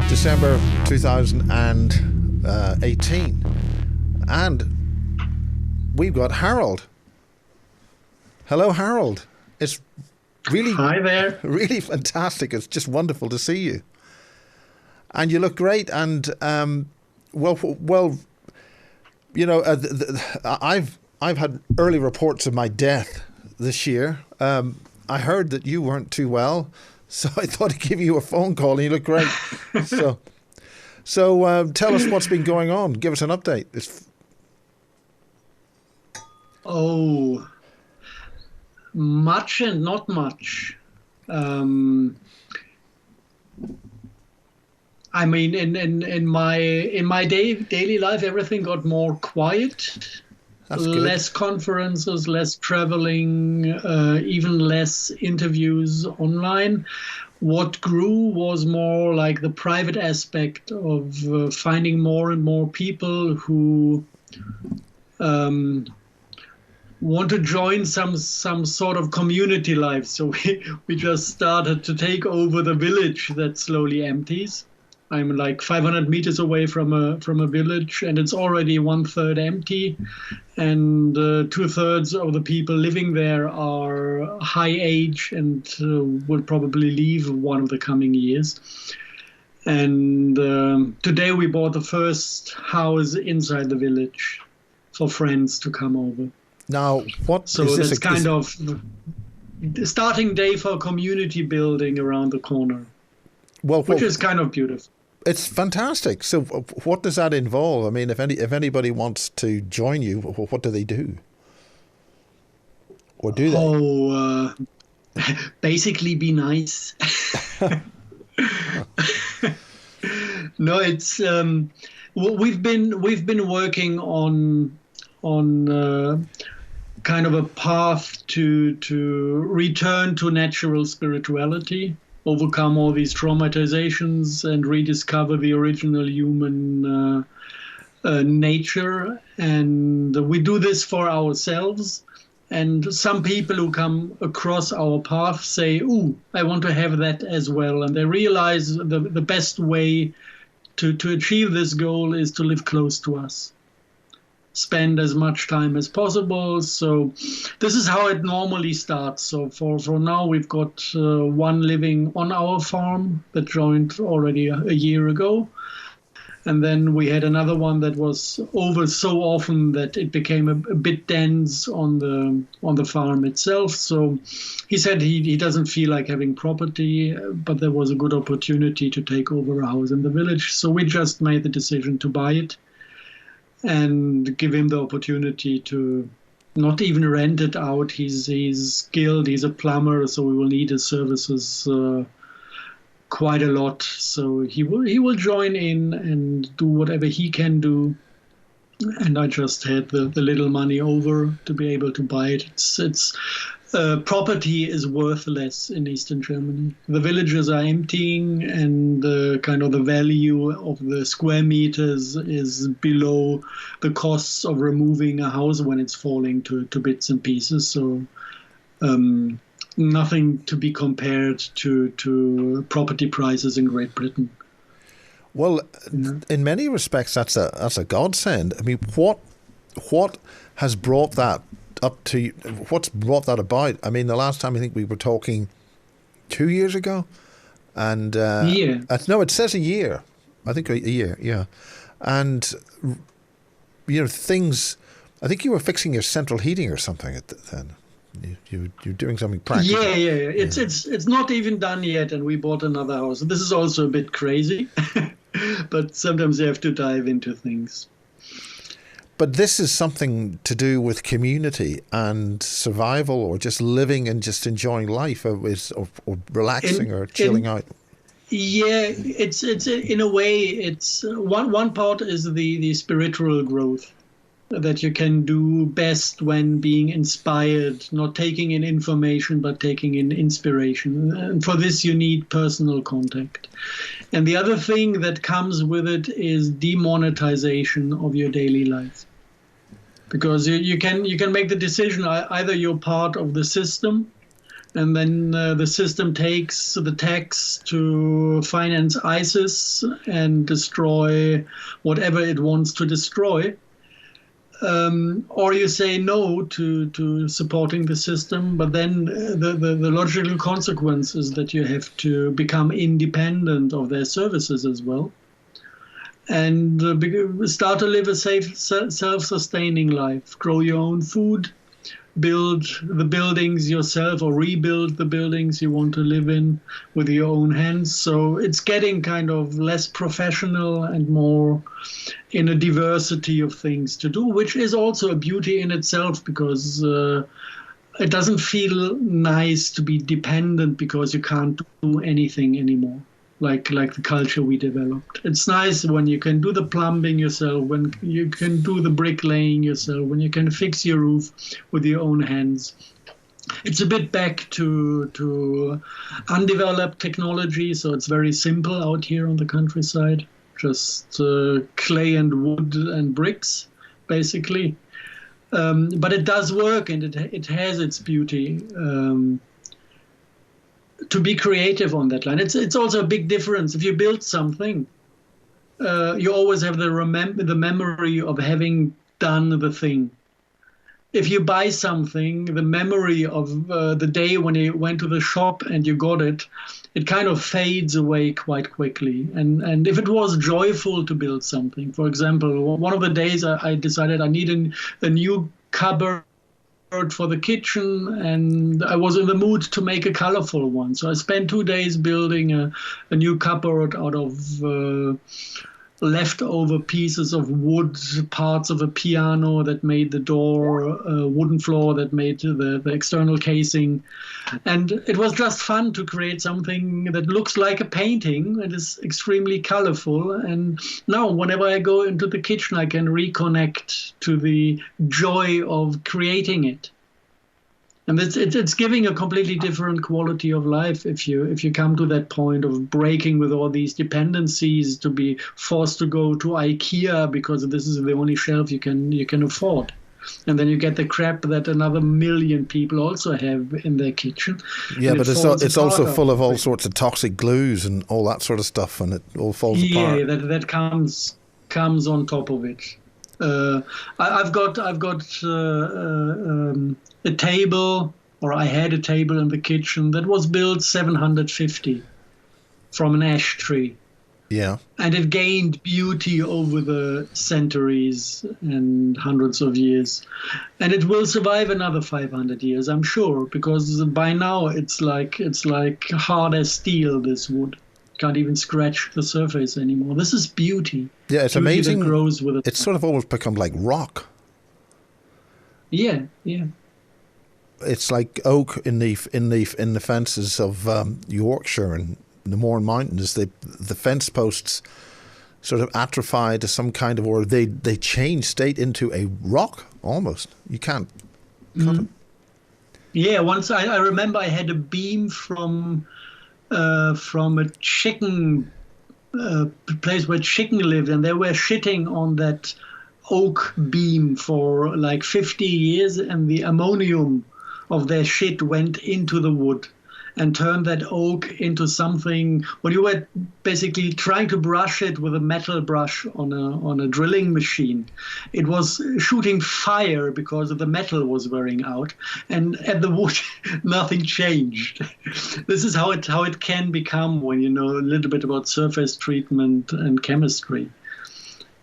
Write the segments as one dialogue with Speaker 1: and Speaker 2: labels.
Speaker 1: December 2018. And we've got Harald. Hello, Harald. It's really,
Speaker 2: hi there.
Speaker 1: Really fantastic. It's just wonderful to see you. And you look great. And well, you know, I've had early reports of my death this year. I heard that you weren't too well, so I thought I'd give you a phone call, and you look great. So tell us what's been going on. Give us an update.
Speaker 2: Much and not much. I mean, in my daily life, everything got more quiet.
Speaker 1: That's good.
Speaker 2: Less conferences, less traveling, even less interviews online. What grew was more like the private aspect of finding more and more people who want to join some sort of community life. So we just started to take over the village that slowly empties. I'm like 500 meters away from a village, and it's already 1/3 empty, and 2/3 of the people living there are high age and will probably leave one of the coming years. And today we bought the first house inside the village for friends to come over.
Speaker 1: Now,
Speaker 2: so that's kind of the starting day for community building around the corner, which is kind of beautiful.
Speaker 1: It's fantastic. So what does that involve? I mean, if anybody wants to join you, what do they do? Or do they?
Speaker 2: Basically be nice. No, it's we've been working on kind of a path to return to natural spirituality, overcome all these traumatizations, and rediscover the original human nature. And we do this for ourselves. And some people who come across our path say, "Ooh, I want to have that as well." And they realize the best way to achieve this goal is to live close to us. Spend as much time as possible. So this is how it normally starts. So for now, we've got one living on our farm that joined already a year ago. And then we had another one that was over so often that it became a bit dense on the farm itself. So he said he doesn't feel like having property, but there was a good opportunity to take over a house in the village. So we just made the decision to buy it and give him the opportunity to not even rent it out. He's skilled, he's a plumber, so we will need his services quite a lot. So he will join in and do whatever he can do. And I just had the little money over to be able to buy it. It's property is worthless in Eastern Germany. The villages are emptying, and kind of the value of the square meters is below the costs of removing a house when it's falling to bits and pieces. So nothing to be compared to property prices in Great Britain.
Speaker 1: Well, in many respects, that's a godsend. I mean, what has brought that up to you? What's brought that about? I mean, the last time I think we were talking 2 years ago, and
Speaker 2: year.
Speaker 1: No, it says a year. I think a year, yeah. And you know, things. I think you were fixing your central heating or something then. You're doing something practical.
Speaker 2: Yeah. It's not even done yet, and we bought another house. This is also a bit crazy, but sometimes you have to dive into things.
Speaker 1: But this is something to do with community and survival, or just living and just enjoying life, or relaxing or chilling out.
Speaker 2: Yeah, it's in a way, it's one part is the spiritual growth that you can do best when being inspired, not taking in information, but taking in inspiration. And for this, you need personal contact. And the other thing that comes with it is demonetization of your daily life. Because you can make the decision, either you're part of the system And then the system takes the tax to finance ISIS and destroy whatever it wants to destroy. Or you say no to supporting the system, but then the logical consequence is that you have to become independent of their services as well, and start to live a safe, self-sustaining life, grow your own food, build the buildings yourself or rebuild the buildings you want to live in with your own hands. So it's getting kind of less professional and more in a diversity of things to do, which is also a beauty in itself, because it doesn't feel nice to be dependent because you can't do anything anymore. Like the culture we developed. It's nice when you can do the plumbing yourself, when you can do the bricklaying yourself, when you can fix your roof with your own hands. It's a bit back to undeveloped technology, so it's very simple out here on the countryside. Just clay and wood and bricks, basically. But it does work, and it has its beauty. To be creative on that line. It's also a big difference. If you build something, you always have the memory of having done the thing. If you buy something, the memory of the day when you went to the shop and you got it, it kind of fades away quite quickly. And if it was joyful to build something, for example, one of the days I decided I need a new cupboard for the kitchen, and I was in the mood to make a colorful one. So I spent 2 days building a new cupboard out of leftover pieces of wood, parts of a piano that made the door, wooden floor that made the external casing. And it was just fun to create something that looks like a painting. It is extremely colorful. And now whenever I go into the kitchen, I can reconnect to the joy of creating it. And it's giving a completely different quality of life if you come to that point of breaking with all these dependencies, to be forced to go to IKEA because this is the only shelf you can afford. And then you get the crap that another million people also have in their kitchen.
Speaker 1: Yeah, but it's also full of all sorts of toxic glues and all that sort of stuff, and it all falls apart.
Speaker 2: Yeah, that comes on top of it. I've got a table, or I had a table in the kitchen that was built 750 from an ash tree.
Speaker 1: Yeah.
Speaker 2: And it gained beauty over the centuries and hundreds of years. And it will survive another 500 years, I'm sure, because by now it's like hard as steel, this wood. Can't even scratch the surface anymore. This is beauty.
Speaker 1: Yeah, it's
Speaker 2: beauty
Speaker 1: amazing.
Speaker 2: That grows with it.
Speaker 1: It's sort of almost become like rock.
Speaker 2: Yeah.
Speaker 1: It's like oak in the fences of Yorkshire and the Mourne Mountains. The fence posts sort of atrophy to some kind of, or they change state into a rock almost. You can't cut it.
Speaker 2: Yeah, once I remember I had a beam from a chicken place where chicken lived, and they were shitting on that oak beam for like 50 years, and the ammonium of their shit went into the wood and turned that oak into something. When you were basically trying to brush it with a metal brush on a drilling machine, it was shooting fire because the metal was wearing out, and at the wood nothing changed. This is how it can become when you know a little bit about surface treatment and chemistry.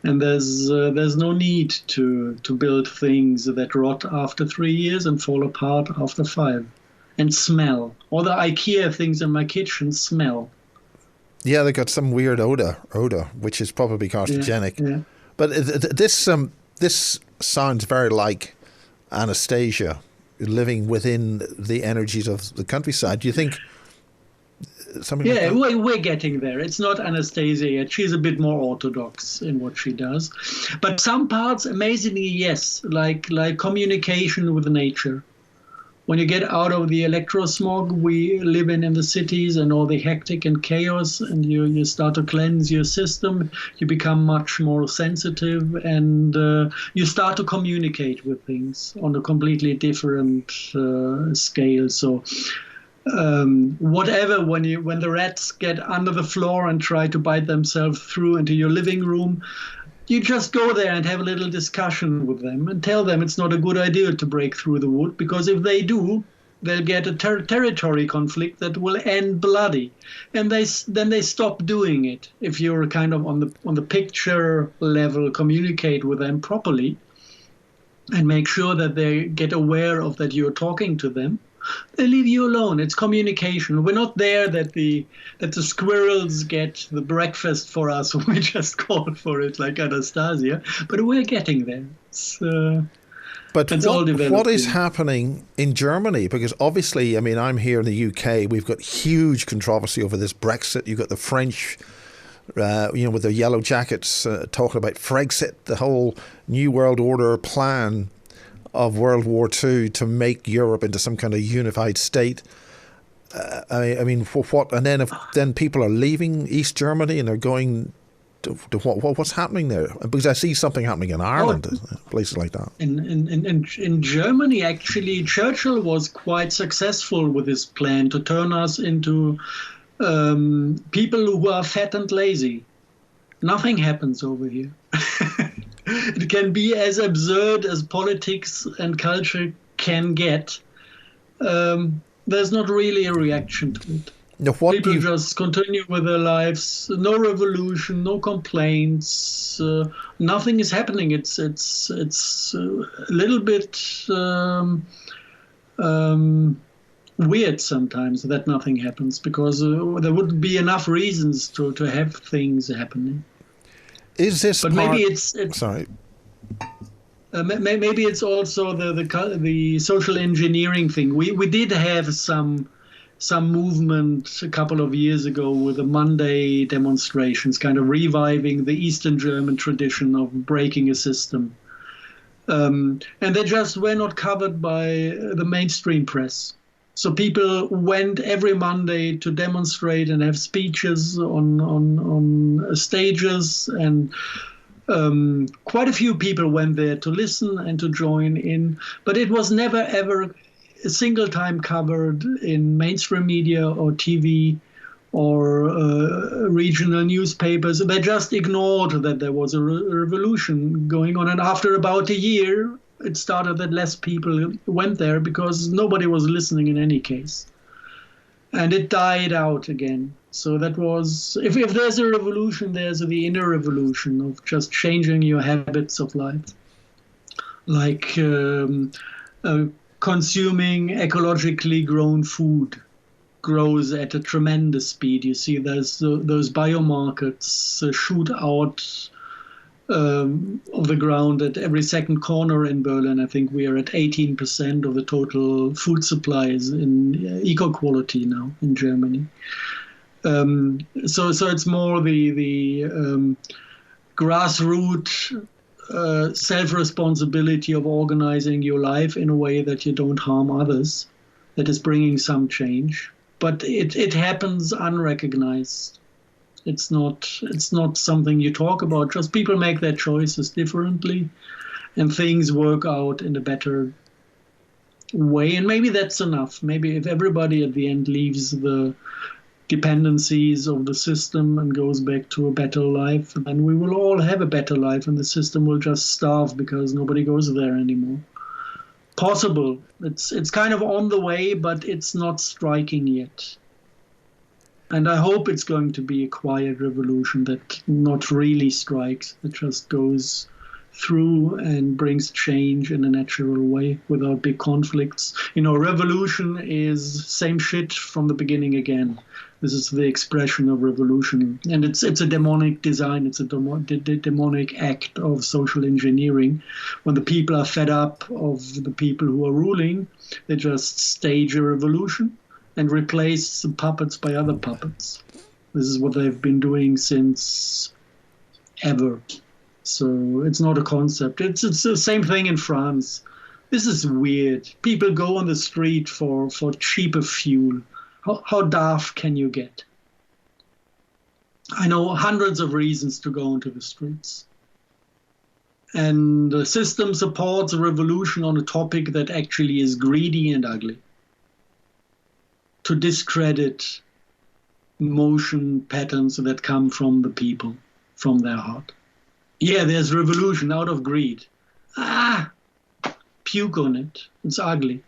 Speaker 2: And there's no need to build things that rot after 3 years and fall apart after 5. And smell. All the IKEA things in my kitchen smell.
Speaker 1: Yeah, they got some weird odor, which is probably carcinogenic.
Speaker 2: Yeah.
Speaker 1: But this sounds very like Anastasia, living within the energies of the countryside. Do you think something like that?
Speaker 2: We're getting there. It's not Anastasia yet. She's a bit more orthodox in what she does. But some parts, amazingly, yes, like communication with nature. When you get out of the electrosmog we live in the cities and all the hectic and chaos, and you start to cleanse your system, you become much more sensitive, and you start to communicate with things on a completely different scale. So whatever, when the rats get under the floor and try to bite themselves through into your living room, you just go there and have a little discussion with them and tell them it's not a good idea to break through the wood, because if they do, they'll get a territory conflict that will end bloody, and then they stop doing it. If you're kind of on the picture level, communicate with them properly, and make sure that they get aware of that you're talking to them, they leave you alone. It's communication. We're not there that the squirrels get the breakfast for us. We just call for it like Anastasia, but we're getting there.
Speaker 1: But what is happening in Germany? Because obviously, I mean, I'm here in the UK. We've got huge controversy over this Brexit. You've got the French, with their yellow jackets talking about Frexit, the whole New World Order plan of World War II to make Europe into some kind of unified state. I mean, for what? And then people are leaving East Germany and they're going to what's happening there? Because I see something happening in Ireland, places like that.
Speaker 2: In Germany, actually, Churchill was quite successful with his plan to turn us into people who are fat and lazy. Nothing happens over here. It can be as absurd as politics and culture can get. There's not really a reaction to it.
Speaker 1: Now,
Speaker 2: people just continue with their lives. No revolution, no complaints. Nothing is happening. It's a little bit weird sometimes that nothing happens, because there wouldn't be enough reasons to have things happening.
Speaker 1: Is this?
Speaker 2: But maybe it's
Speaker 1: sorry.
Speaker 2: Maybe it's also the social engineering thing. We did have some movement a couple of years ago with the Monday demonstrations, kind of reviving the Eastern German tradition of breaking a system. And they just were not covered by the mainstream press. So people went every Monday to demonstrate and have speeches on stages, and quite a few people went there to listen and to join in. But it was never, ever a single time covered in mainstream media or TV or regional newspapers. They just ignored that there was a revolution going on. And after about a year, it started that less people went there because nobody was listening in any case. And it died out again. So that was, if there's a revolution, there's the inner revolution of just changing your habits of life. Like consuming ecologically grown food grows at a tremendous speed. You see those biomarkets shoot out of the ground at every second corner in Berlin. I think we are at 18% of the total food supplies in eco-quality now in Germany. So it's more the grassroots self-responsibility of organizing your life in a way that you don't harm others that is bringing some change. But it happens unrecognized. It's not something you talk about. Just people make their choices differently, and things work out in a better way. And maybe that's enough. Maybe if everybody at the end leaves the dependencies of the system and goes back to a better life, then we will all have a better life, and the system will just starve because nobody goes there anymore. Possible. It's kind of on the way, but it's not striking yet. And I hope it's going to be a quiet revolution that not really strikes, that just goes through and brings change in a natural way without big conflicts. Revolution is same shit from the beginning again. This is the expression of revolution. And it's a demonic design. It's a demonic act of social engineering. When the people are fed up of the people who are ruling, they just stage a revolution and replace the puppets by other puppets. This is what they've been doing since ever. So it's not a concept. It's the same thing in France. This is weird. People go on the street for cheaper fuel. How daft can you get? I know hundreds of reasons to go into the streets. And the system supports a revolution on a topic that actually is greedy and ugly. to discredit motion patterns that come from the people, from their heart. Yeah, there's revolution out of greed. Puke on it. It's ugly.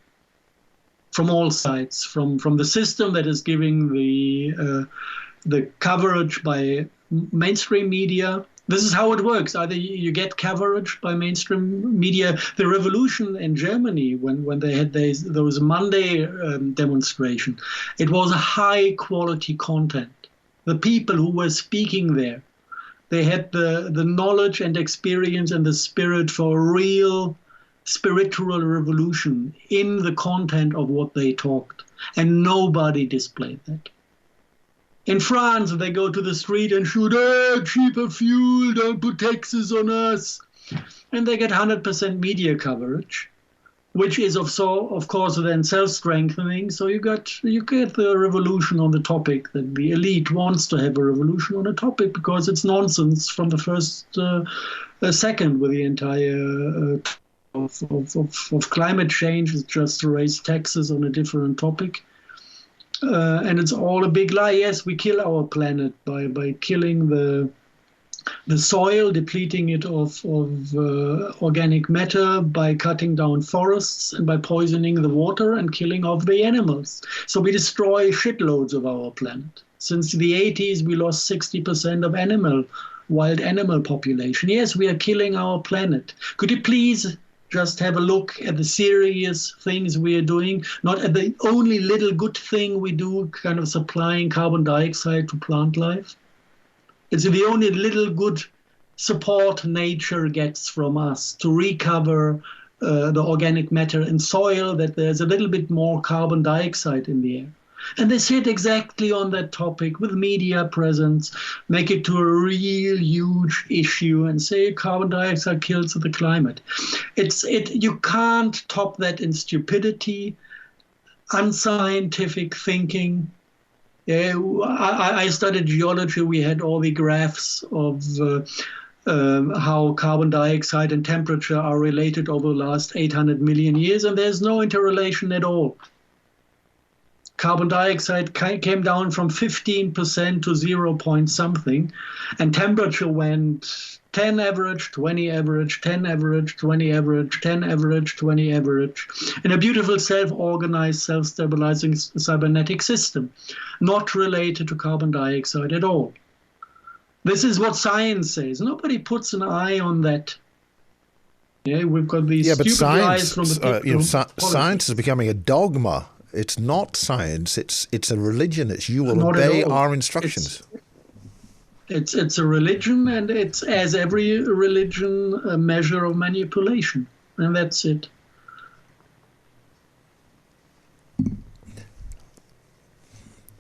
Speaker 2: From all sides, from the system that is giving the coverage by mainstream media. This is how it works. Either you get coverage by mainstream media. The revolution in Germany, when they had those Monday demonstration, it was a high quality content. The people who were speaking there, they had the knowledge and experience and the spirit for a real spiritual revolution in the content of what they talked. And nobody displayed that. In France, they go to the street and shoot, cheaper fuel, don't put taxes on us. And they get 100% media coverage, which is of course then self-strengthening. So you get the revolution on the topic, that the elite wants to have a revolution on a topic because it's nonsense from the first second with the entire of climate change. Is just to raise taxes on a different topic. And it's all a big lie. Yes, we kill our planet by killing the soil, depleting it of organic matter, by cutting down forests and by poisoning the water and killing off the animals. So we destroy shitloads of our planet. Since the 80s, we lost 60% of wild animal population. Yes, we are killing our planet. Could you please just have a look at the serious things we are doing, not at the only little good thing we do, kind of supplying carbon dioxide to plant life? It's the only little good support nature gets from us to recover the organic matter in soil, that there's a little bit more carbon dioxide in the air. And they sit exactly on that topic with media presence, make it to a real huge issue and say carbon dioxide kills the climate. You can't top that in stupidity, unscientific thinking. I studied geology. We had all the graphs of how carbon dioxide and temperature are related over the last 800 million years, and there's no interrelation at all. Carbon dioxide came down from 15% to 0 point something, and temperature went 10 average, 20 average, 10 average, 20 average, 10 average, 20 average, in a beautiful self-organized, self-stabilizing cybernetic system, not related to carbon dioxide at all. This is what science says. Nobody puts an eye on that. Yeah, we've got these stupid lies from the
Speaker 1: science is becoming a dogma. It's not science. It's a religion. It's you will obey our instructions.
Speaker 2: It's a religion, and it's, as every religion, a measure of manipulation, and that's it.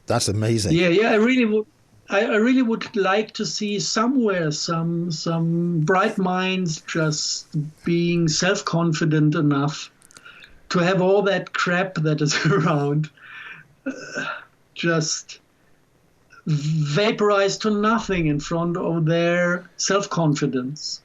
Speaker 1: That's amazing.
Speaker 2: Yeah. I really would like to see somewhere some bright minds just being self-confident enough to have all that crap that is around just vaporize to nothing in front of their self-confidence.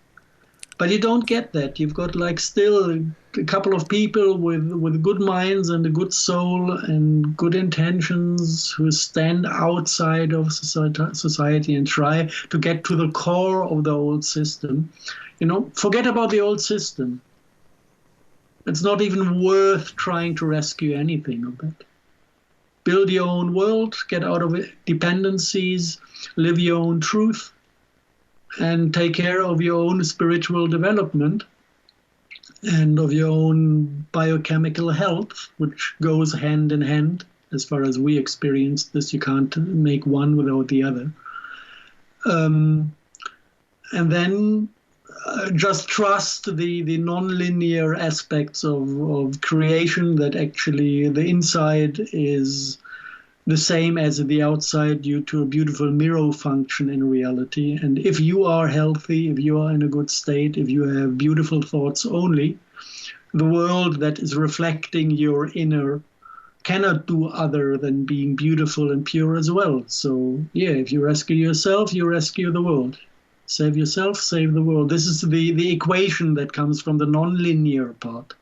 Speaker 2: But you don't get that. You've got still a couple of people with good minds and a good soul and good intentions who stand outside of society and try to get to the core of the old system. Forget about the old system. It's not even worth trying to rescue anything of it. Build your own world, get out of dependencies, live your own truth, and take care of your own spiritual development and of your own biochemical health, which goes hand in hand. As far as we experience this, you can't make one without the other. And then just trust the non-linear aspects of creation, that actually the inside is the same as the outside due to a beautiful mirror function in reality. And if you are healthy, if you are in a good state, if you have beautiful thoughts only, the world that is reflecting your inner cannot do other than being beautiful and pure as well. So yeah, if you rescue yourself, you rescue the world. Save yourself, save the world. This is the equation that comes from the non-linear part.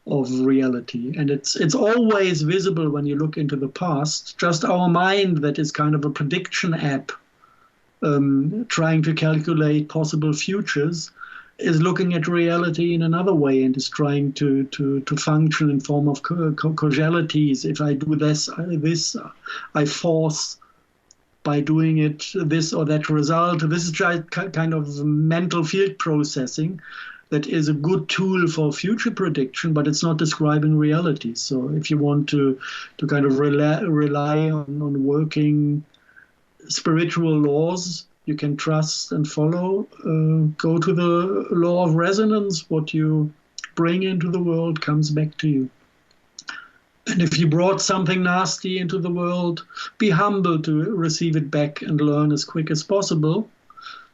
Speaker 2: of reality. And it's always visible when you look into the past. Just our mind, that is kind of a prediction app, trying to calculate possible futures, is looking at reality in another way and is trying to function in form of causalities. If I do this, I force by doing it this or that result. This is just kind of mental field processing that is a good tool for future prediction, but it's not describing reality. So if you want to kind of rely on working spiritual laws you can trust and follow, go to the law of resonance. What you bring into the world comes back to you. And if you brought something nasty into the world, be humble to receive it back and learn as quick as possible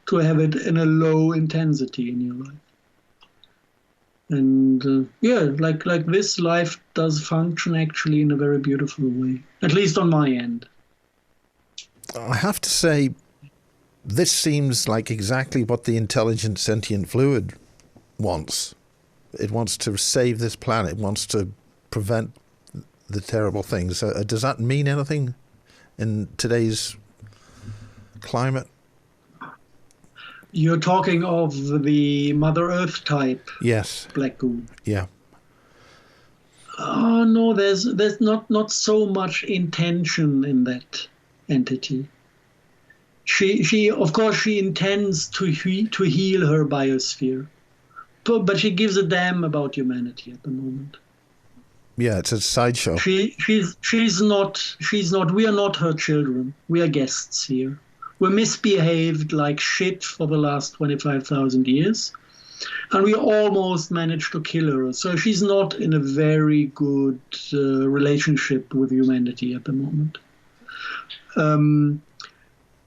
Speaker 2: to have it in a low intensity in your life. And like this, life does function actually in a very beautiful way, at least on my end.
Speaker 1: I have to say, this seems like exactly what the intelligent sentient fluid wants. It wants to save this planet. It wants to prevent the terrible things. Does that mean anything in today's climate?
Speaker 2: You're talking of the Mother Earth type.
Speaker 1: Yes.
Speaker 2: Black goo.
Speaker 1: Yeah.
Speaker 2: Oh no, there's not so much intention in that entity. She of course she intends to heal her biosphere, but she gives a damn about humanity at the moment.
Speaker 1: Yeah, it's a sideshow.
Speaker 2: She's not. We are not her children. We are guests here. We misbehaved like shit for the last 25,000 years, and we almost managed to kill her. So she's not in a very good relationship with humanity at the moment.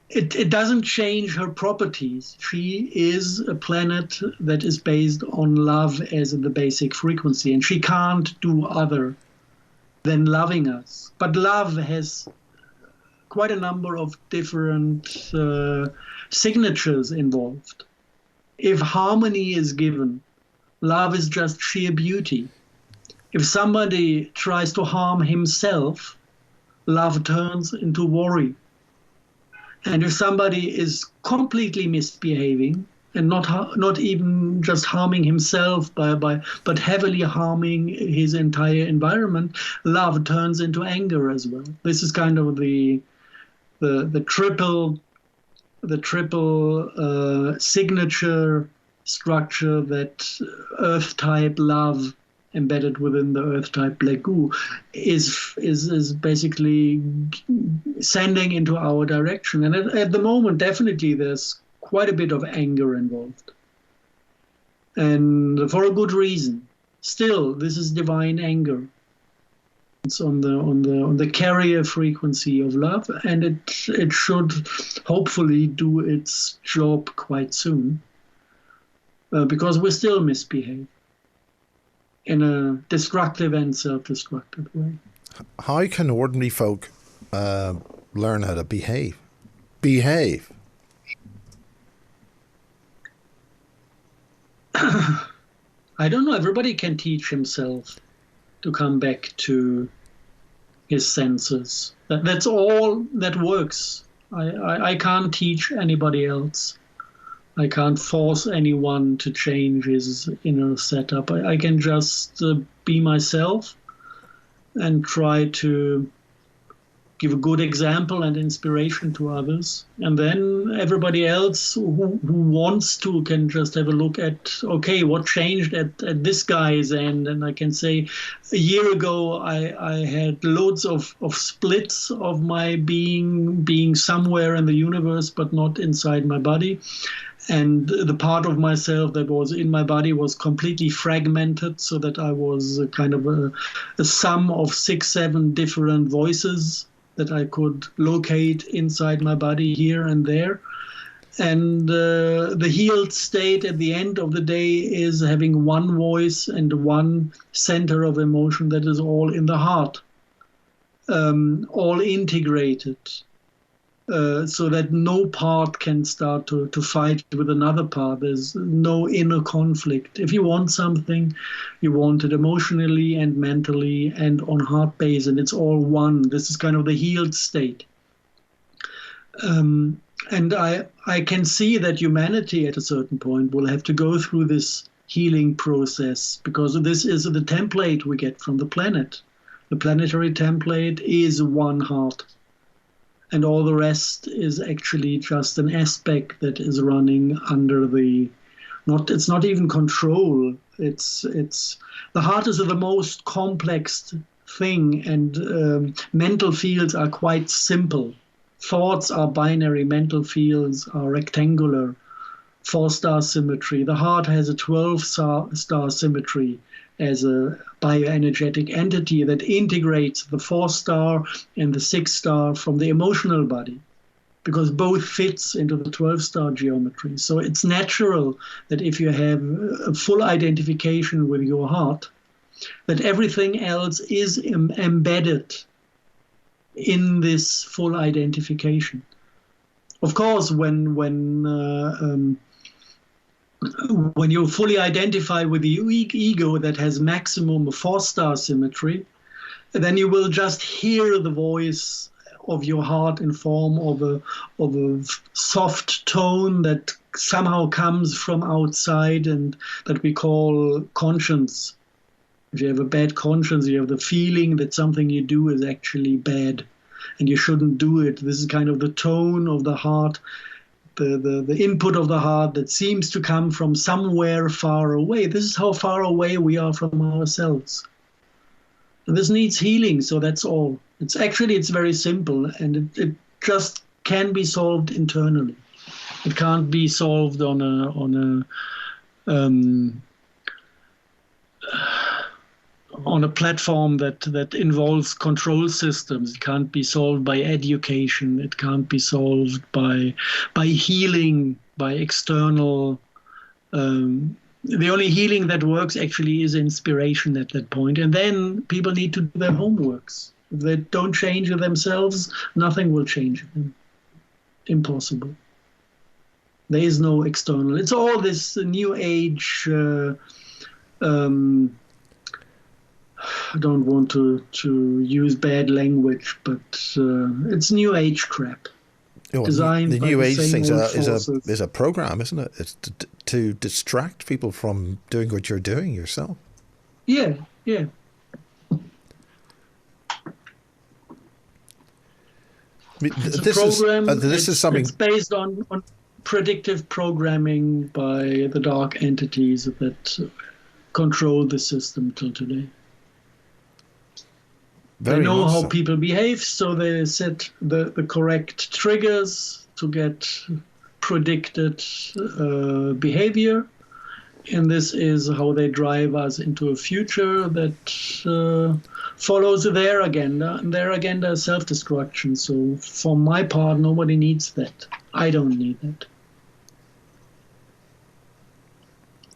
Speaker 2: It doesn't change her properties. She is a planet that is based on love as the basic frequency, and she can't do other than loving us. But love has quite a number of different signatures involved. If harmony is given, love is just sheer beauty. If somebody tries to harm himself, love turns into worry. And if somebody is completely misbehaving and not even just harming himself but heavily harming his entire environment, love turns into anger as well. This is kind of the triple signature structure that Earth type love embedded within the Earth type black goo is basically sending into our direction. And at the moment, definitely there's quite a bit of anger involved, and for a good reason. Still, this is divine anger. It's on the carrier frequency of love, and it should hopefully do its job quite soon, because we still misbehave in a destructive and self-destructive way.
Speaker 1: How can ordinary folk learn how to behave? Behave.
Speaker 2: I don't know. Everybody can teach himself to come back to his senses. That's all that works. I can't teach anybody else. I can't force anyone to change his inner setup. I can just be myself and try to give a good example and inspiration to others. And then everybody else who wants to can just have a look at, okay, what changed at this guy's end? And I can say, a year ago, I had loads of splits of my being somewhere in the universe, but not inside my body. And the part of myself that was in my body was completely fragmented, so that I was a kind of a sum of 6-7 different voices that I could locate inside my body here and there. And the healed state at the end of the day is having one voice and one center of emotion that is all in the heart, all integrated. so that no part can start to fight with another part. There's no inner conflict. If you want something, you want it emotionally and mentally and on heart base, and it's all one. This is kind of the healed state. And I can see that humanity at a certain point will have to go through this healing process, because this is the template we get from the planet. The planetary template is one heart. And all the rest is actually just an aspect that is running under it's not even control. It's the heart is the most complex thing, and mental fields are quite simple. Thoughts are binary, mental fields are rectangular, 4-star symmetry. The heart has a 12-star symmetry as a bioenergetic entity that integrates the 4-star and the 6-star from the emotional body, because both fits into the 12-star geometry. So it's natural that if you have a full identification with your heart, that everything else is embedded in this full identification. Of course, when you fully identify with the ego that has maximum 4-star symmetry, then you will just hear the voice of your heart in form of a soft tone that somehow comes from outside, and that we call conscience. If you have a bad conscience, you have the feeling that something you do is actually bad and you shouldn't do it. This is kind of the tone of the heart, the input of the heart that seems to come from somewhere far away. This is how far away we are from ourselves. And this needs healing, so that's all. It's very simple, and it just can be solved internally. It can't be solved on a platform that involves control systems. It can't be solved by education. It can't be solved by healing, by external. The only healing that works actually is inspiration at that point. And then people need to do their homeworks. If they don't change themselves, nothing will change them. Impossible. There is no external. It's all this new age. I don't want to use bad language, but it's new age crap.
Speaker 1: Designed the new age thing is a program, isn't it? It's to distract people from doing what you're doing yourself.
Speaker 2: Yeah. It's a program.
Speaker 1: This is something.
Speaker 2: It's based on predictive programming by the dark entities that control the system till today. They know how people behave, so they set the correct triggers to get predicted behavior. And this is how they drive us into a future that follows their agenda. And their agenda is self-destruction. So for my part, nobody needs that. I don't need that.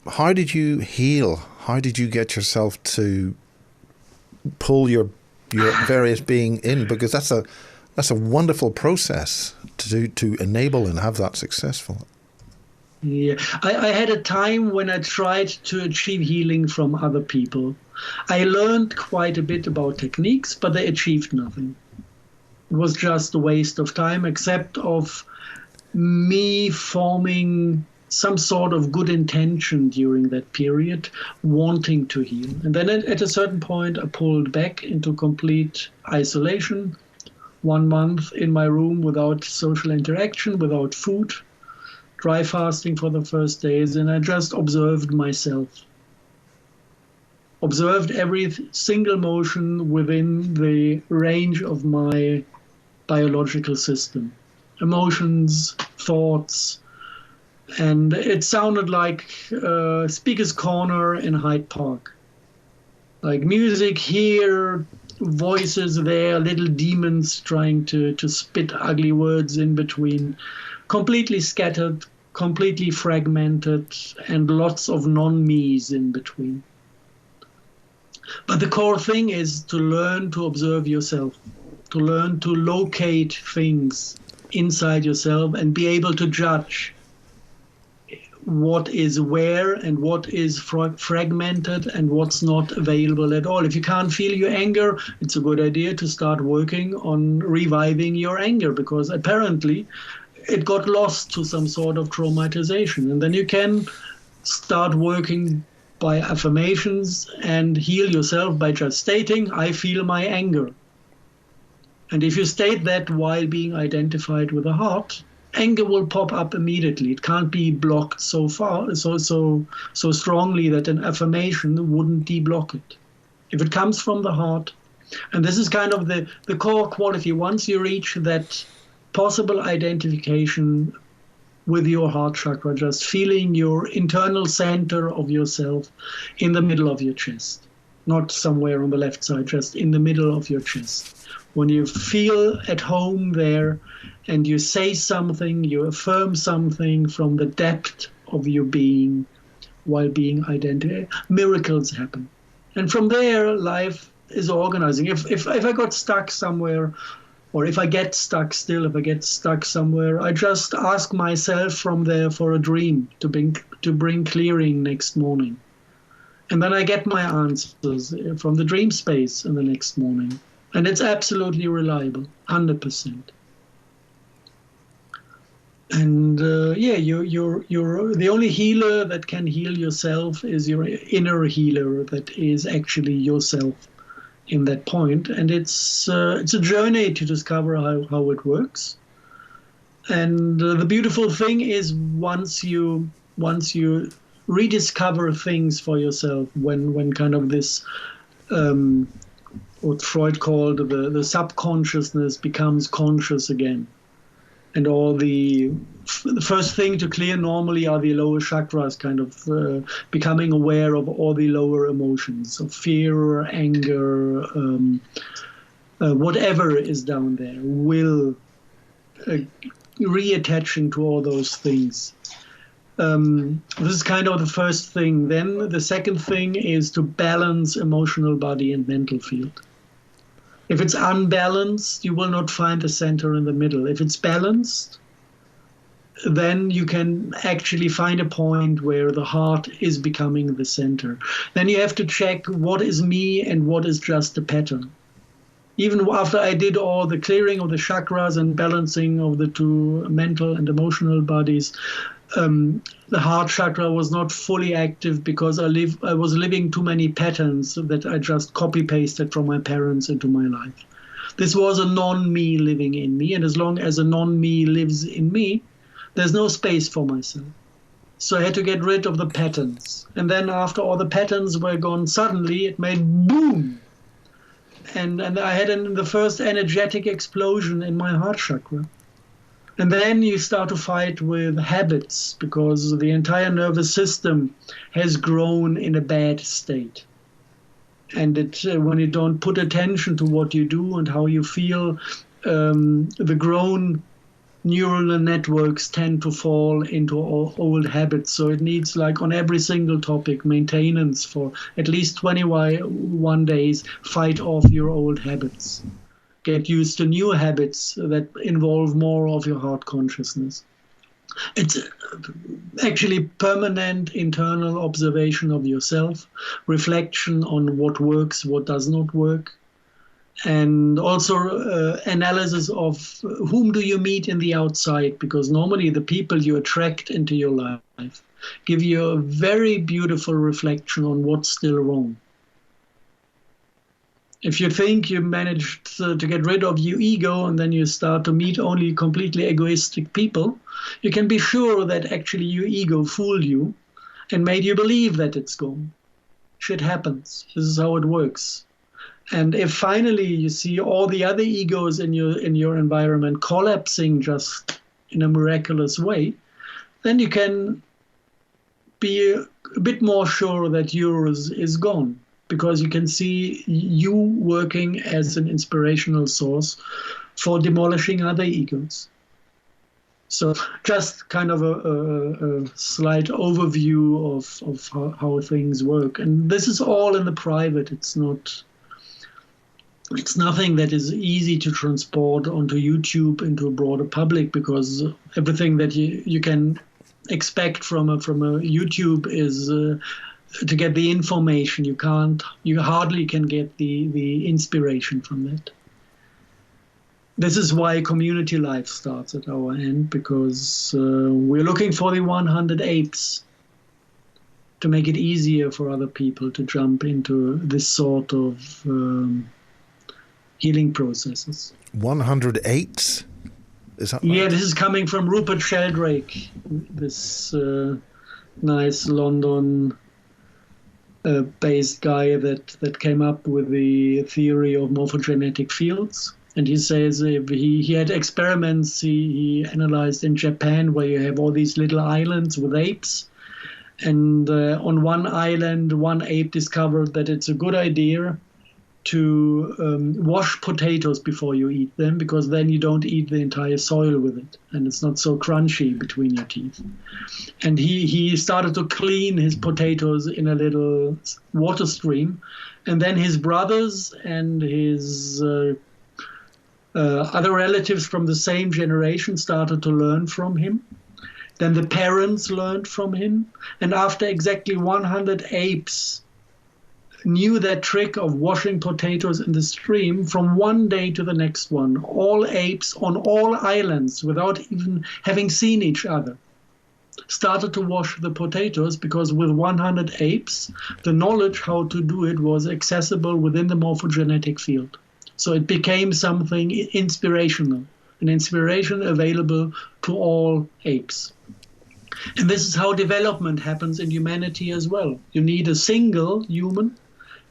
Speaker 1: How did you heal? How did you get yourself to pull your various being in? Because that's a wonderful process to enable and have that successful.
Speaker 2: Yeah, I had a time when I tried to achieve healing from other people. I learned quite a bit about techniques, but they achieved nothing. It was just a waste of time, except of me forming some sort of good intention during that period, wanting to heal. And then at a certain point, I pulled back into complete isolation, 1 month in my room without social interaction, without food, dry fasting for the first days, and I just observed myself. Observed every single motion within the range of my biological system. Emotions, thoughts, and it sounded like Speaker's Corner in Hyde Park. Like music here, voices there, little demons trying to spit ugly words in between. Completely scattered, completely fragmented, and lots of non-me's in between. But the core thing is to learn to observe yourself, to learn to locate things inside yourself and be able to judge what is where and what is fragmented and what's not available at all. If you can't feel your anger, it's a good idea to start working on reviving your anger, because apparently it got lost to some sort of traumatization. And then you can start working by affirmations and heal yourself by just stating, I feel my anger. And if you state that while being identified with the heart, anger will pop up immediately. It can't be blocked so strongly that an affirmation wouldn't deblock it. If it comes from the heart, and this is kind of the core quality, once you reach that possible identification with your heart chakra, just feeling your internal center of yourself in the middle of your chest, not somewhere on the left side, just in the middle of your chest. When you feel at home there and you say something, you affirm something from the depth of your being while being identified, miracles happen. And from there, life is organizing. If I got stuck somewhere, or if I get stuck somewhere, I just ask myself from there for a dream to bring clearing next morning. And then I get my answers from the dream space in the next morning. And it's absolutely reliable, 100%. And you're the only healer that can heal yourself is your inner healer that is actually yourself in that point. And it's a journey to discover how it works. And the beautiful thing is once you rediscover things for yourself, when kind of this what Freud called the subconsciousness becomes conscious again. And the first thing to clear normally are the lower chakras, kind of becoming aware of all the lower emotions of fear, anger, whatever is down there, will, reattaching to all those things. This is kind of the first thing. Then the second thing is to balance emotional body and mental field. If it's unbalanced, you will not find the center in the middle. If it's balanced, then you can actually find a point where the heart is becoming the center. Then you have to check what is me and what is just a pattern. Even after I did all the clearing of the chakras and balancing of the two mental and emotional bodies, the heart chakra was not fully active because I was living too many patterns that I just copy-pasted from my parents into my life. This was a non-me living in me, and as long as a non-me lives in me, there's no space for myself. So I had to get rid of the patterns. And then after all the patterns were gone, suddenly it made boom. And I had the first energetic explosion in my heart chakra. And then you start to fight with habits, because the entire nervous system has grown in a bad state. And when you don't put attention to what you do and how you feel, the grown neural networks tend to fall into old habits. So it needs, like on every single topic, maintenance for at least 21 days, fight off your old habits. Get used to new habits that involve more of your heart consciousness. It's actually permanent internal observation of yourself, reflection on what works, what does not work, and also analysis of whom do you meet in the outside, because normally the people you attract into your life give you a very beautiful reflection on what's still wrong. If you think you managed to get rid of your ego and then you start to meet only completely egoistic people, you can be sure that actually your ego fooled you and made you believe that it's gone. Shit happens. This is how it works. And if finally you see all the other egos in your environment collapsing just in a miraculous way, then you can be a bit more sure that yours is gone. Because you can see you working as an inspirational source for demolishing other egos. So just kind of a slight overview of how things work. And this is all in the private. It's not it's nothing that is easy to transport onto YouTube into a broader public, because everything that you can expect from a YouTube is to get the information. You hardly can get the inspiration from that. This is why community life starts at our end, because we're looking for the 100 apes to make it easier for other people to jump into this sort of healing processes.
Speaker 1: 100 apes? Is that right?
Speaker 2: Yeah, this is coming from Rupert Sheldrake, this nice London-based guy that came up with the theory of morphogenetic fields. And he says he had experiments he analyzed in Japan, where you have all these little islands with apes. And on one island, one ape discovered that it's a good idea to wash potatoes before you eat them, because then you don't eat the entire soil with it, and it's not so crunchy between your teeth. And he started to clean his potatoes in a little water stream, and then his brothers and his other relatives from the same generation started to learn from him. Then the parents learned from him, and after exactly 100 apes knew that trick of washing potatoes in the stream, from one day to the next one, all apes on all islands, without even having seen each other, started to wash the potatoes, because with 100 apes, the knowledge how to do it was accessible within the morphogenetic field. So it became something inspirational, an inspiration available to all apes. And this is how development happens in humanity as well. You need a single human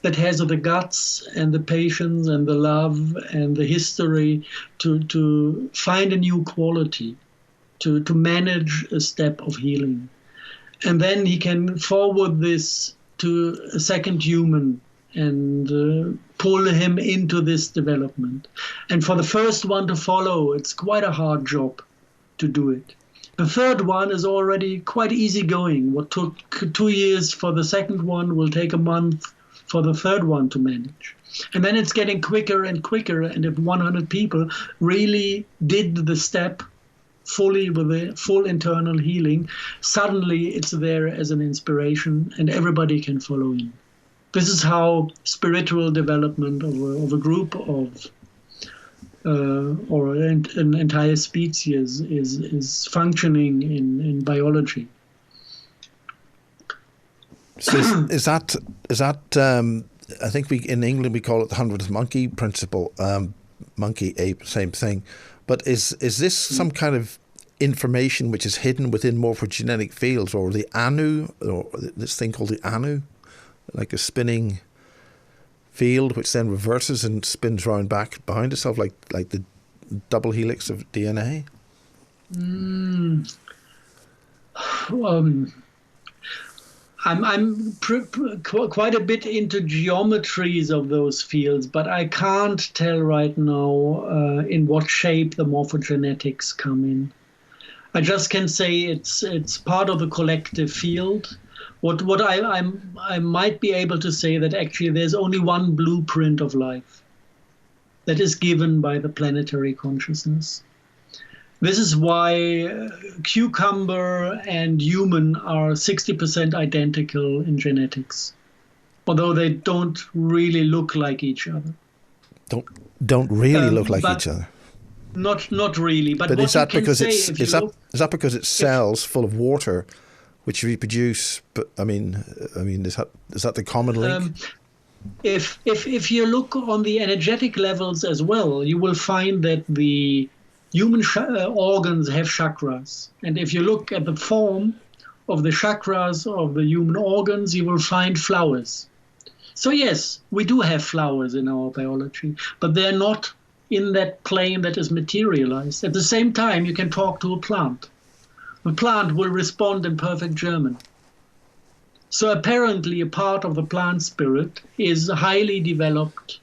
Speaker 2: that has the guts and the patience and the love and the history to find a new quality, to manage a step of healing. And then he can forward this to a second human and pull him into this development. And for the first one to follow, it's quite a hard job to do it. The third one is already quite easygoing. What took 2 years for the second one will take a month for the third one to manage. And then it's getting quicker and quicker. And if 100 people really did the step fully with a full internal healing, suddenly it's there as an inspiration and everybody can follow in. This is how spiritual development of a group of or an entire species is functioning in biology.
Speaker 1: So is that I think in England we call it the 100th monkey principle, monkey ape, same thing. But is this some kind of information which is hidden within morphogenetic fields, or the anu, or this thing called the anu, like a spinning field which then reverses and spins round back behind itself, like the double helix of DNA?
Speaker 2: I'm quite a bit into geometries of those fields, but I can't tell right now in what shape the morphogenetics come in. I just can say it's part of the collective field. What I might be able to say that actually there's only one blueprint of life that is given by the planetary consciousness. This is why cucumber and human are 60% identical in genetics, although they don't really look like each other.
Speaker 1: Don't really look like each other.
Speaker 2: Not really. But
Speaker 1: is that because it's cells full of water which reproduce? But I mean, is that the common link?
Speaker 2: If you look on the energetic levels as well, you will find that the human organs have chakras. And if you look at the form of the chakras of the human organs, you will find flowers. So yes, we do have flowers in our biology, but they're not in that plane that is materialized. At the same time, you can talk to a plant. The plant will respond in perfect German. So apparently a part of the plant spirit is highly developed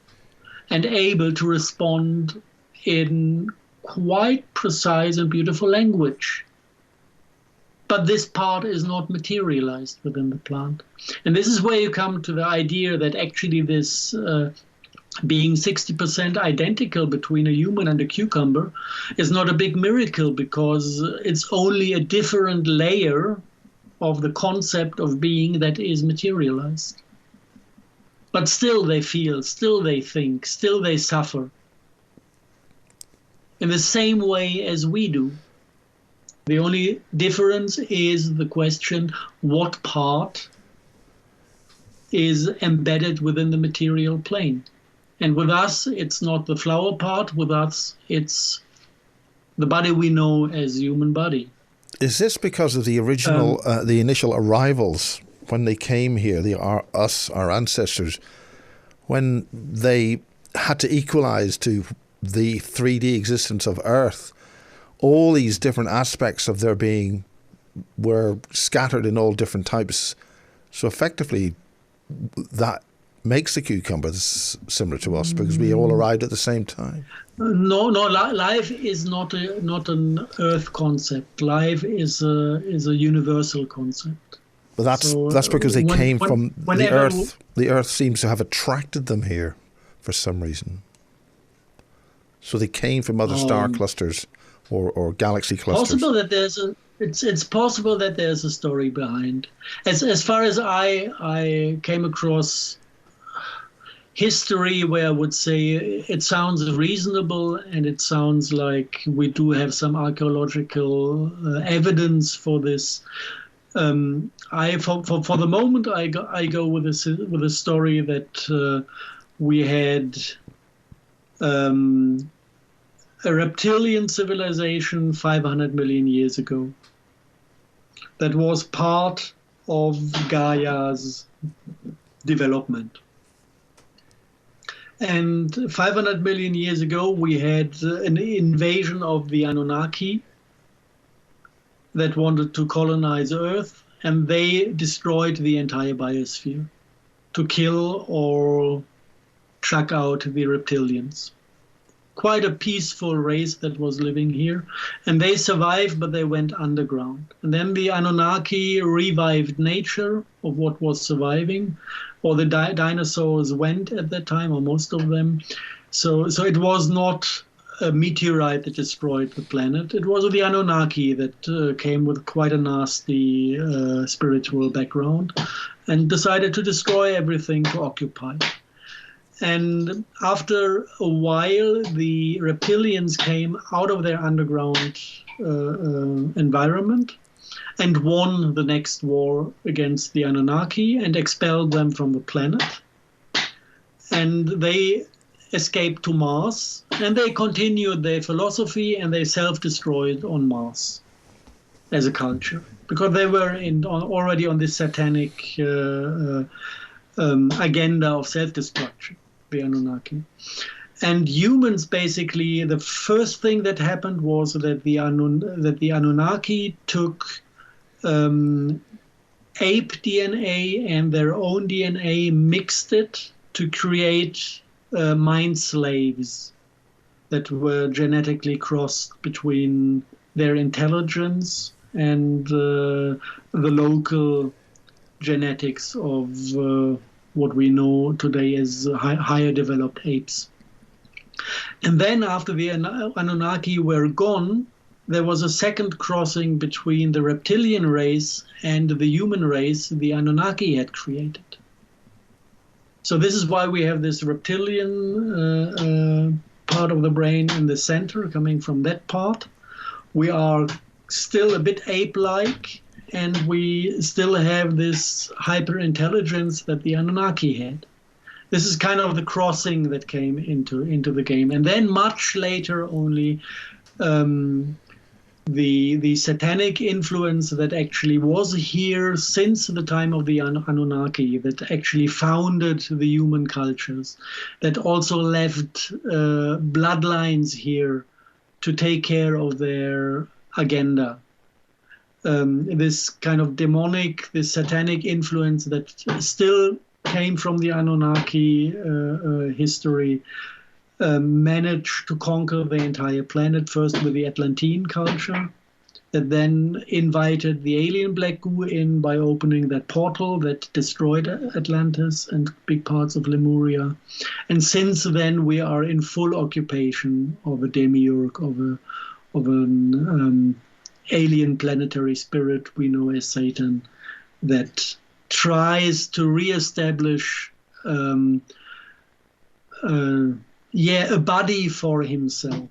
Speaker 2: and able to respond in quite precise and beautiful language. But this part is not materialized within the plant. And this is where you come to the idea that actually this being 60% identical between a human and a cucumber is not a big miracle, because it's only a different layer of the concept of being that is materialized. But still they feel, still they think, still they suffer in the same way as we do. The only difference is the question, what part is embedded within the material plane? And with us, it's not the flower part. With us, it's the body we know as human body.
Speaker 1: Is this because of the original, the initial arrivals when they came here, our ancestors, when they had to equalize to the 3D existence of Earth? All these different aspects of their being were scattered in all different types. So effectively, that makes the cucumber similar to us, because we all arrived at the same time.
Speaker 2: No, life is not an Earth concept. Life is a universal concept.
Speaker 1: But that's because they came from the Earth. The Earth seems to have attracted them here for some reason. So they came from other star clusters or galaxy clusters.
Speaker 2: Possible that it's possible that there's a story behind. As far as I came across history where I would say it sounds reasonable, and it sounds like we do have some archaeological evidence for this. For the moment, I go with a story that we had a reptilian civilization 500 million years ago that was part of Gaia's development. And 500 million years ago, we had an invasion of the Anunnaki that wanted to colonize Earth, and they destroyed the entire biosphere to kill or chuck out the reptilians. Quite a peaceful race that was living here. And they survived, but they went underground. And then the Anunnaki revived nature of what was surviving, or the dinosaurs went at that time, or most of them. So it was not a meteorite that destroyed the planet. It was the Anunnaki that came with quite a nasty spiritual background and decided to destroy everything to occupy. And after a while, the reptilians came out of their underground environment and won the next war against the Anunnaki and expelled them from the planet. And they escaped to Mars, and they continued their philosophy, and they self-destroyed on Mars as a culture, because they were already on this satanic agenda of self-destruction, the Anunnaki. And humans, basically, the first thing that happened was that the Anunnaki took ape DNA and their own DNA, mixed it to create mind slaves that were genetically crossed between their intelligence and the local genetics of what we know today as higher developed apes. And then after the Anunnaki were gone, there was a second crossing between the reptilian race and the human race the Anunnaki had created. So this is why we have this reptilian part of the brain in the center, coming from that part. We are still a bit ape-like, and we still have this hyper-intelligence that the Anunnaki had. This is kind of the crossing that came into the game. And then much later only, the satanic influence that actually was here since the time of the Anunnaki, that actually founded the human cultures, that also left bloodlines here to take care of their agenda. This kind of demonic, this satanic influence that still came from the Anunnaki history, managed to conquer the entire planet, first with the Atlantean culture, that then invited the alien black goo in by opening that portal that destroyed Atlantis and big parts of Lemuria. And since then, we are in full occupation of a demiurge, of an alien planetary spirit we know as Satan, that tries to reestablish a body for himself.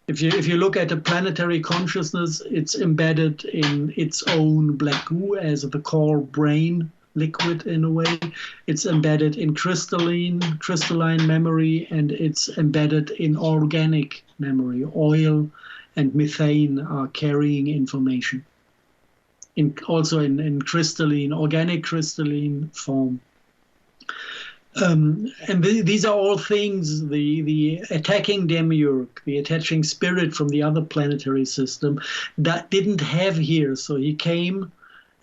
Speaker 2: If you look at a planetary consciousness, it's embedded in its own black goo as the core brain liquid in a way. It's embedded in crystalline memory, and it's embedded in organic memory. Oil and methane are carrying information. Also in crystalline, organic crystalline form. And these are all things the attacking demiurge, the attaching spirit from the other planetary system, that didn't have here. So he came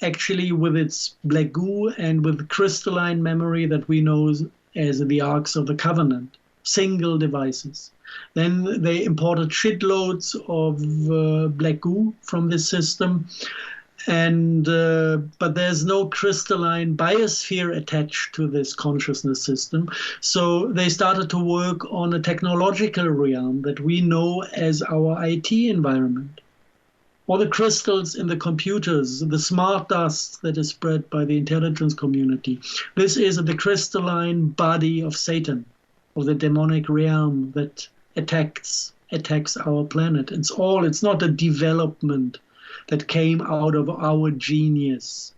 Speaker 2: actually with its black goo and with crystalline memory that we know as the Arks of the Covenant, single devices. Then they imported shitloads of black goo from this system. And but there's no crystalline biosphere attached to this consciousness system. So they started to work on a technological realm that we know as our IT environment. All the crystals in the computers, the smart dust that is spread by the intelligence community. This is the crystalline body of Satan, of the demonic realm that attacks our planet. It's not a development that came out of our genius.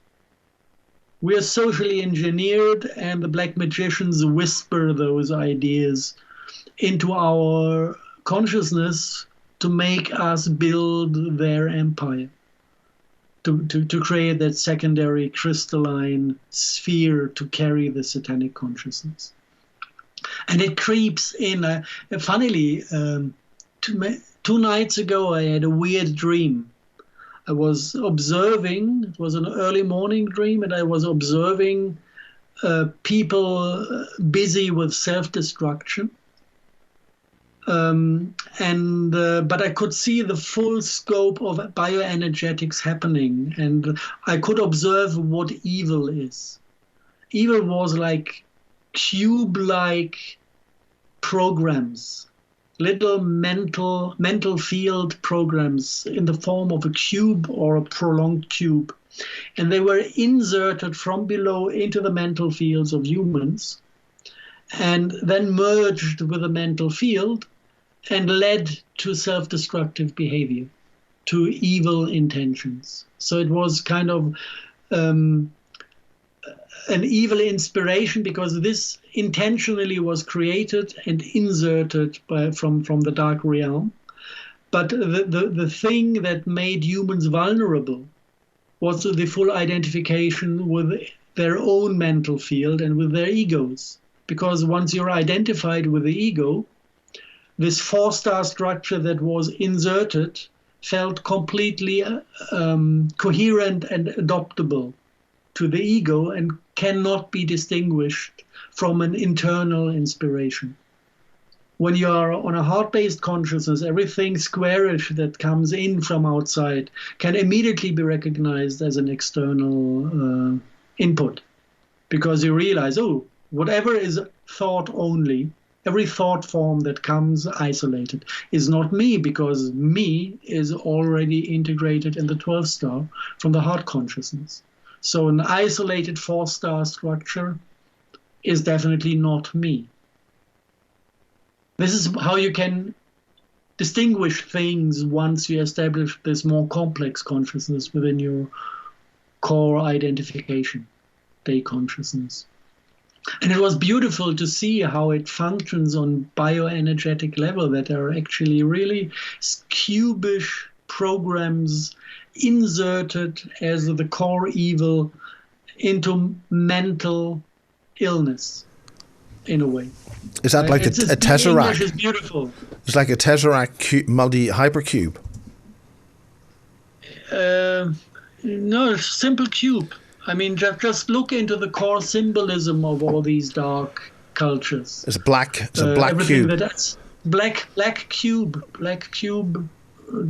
Speaker 2: We are socially engineered, and the black magicians whisper those ideas into our consciousness to make us build their empire, to create that secondary crystalline sphere to carry the satanic consciousness. And it creeps in. Funnily, 2 nights ago, I had a weird dream. I was observing, it was an early morning dream, and I was observing people busy with self-destruction. But I could see the full scope of bioenergetics happening, and I could observe what evil is. Evil was like cube-like programs, little mental field programs in the form of a cube or a prolonged cube. And they were inserted from below into the mental fields of humans and then merged with the mental field and led to self-destructive behavior, to evil intentions. So it was kind of an evil inspiration, because this intentionally was created and inserted from the dark realm. But the thing that made humans vulnerable was the full identification with their own mental field and with their egos. Because once you're identified with the ego, this 4-star structure that was inserted felt completely coherent and adoptable to the ego and cannot be distinguished from an internal inspiration. When you are on a heart-based consciousness, everything squarish that comes in from outside can immediately be recognized as an external input, because you realize, oh, whatever is thought only, every thought form that comes isolated is not me, because me is already integrated in the 12th star from the heart consciousness. So an isolated 4-star structure is definitely not me. This is how you can distinguish things once you establish this more complex consciousness within your core identification, day consciousness. And it was beautiful to see how it functions on bioenergetic level, that are actually really cubish programs inserted as the core evil into mental illness, in a way.
Speaker 1: Is that like a tesseract?
Speaker 2: English is beautiful.
Speaker 1: It's like a tesseract multi-hypercube.
Speaker 2: No, simple cube. I mean, just look into the core symbolism of all these dark cultures.
Speaker 1: It's a black cube.
Speaker 2: That's black cube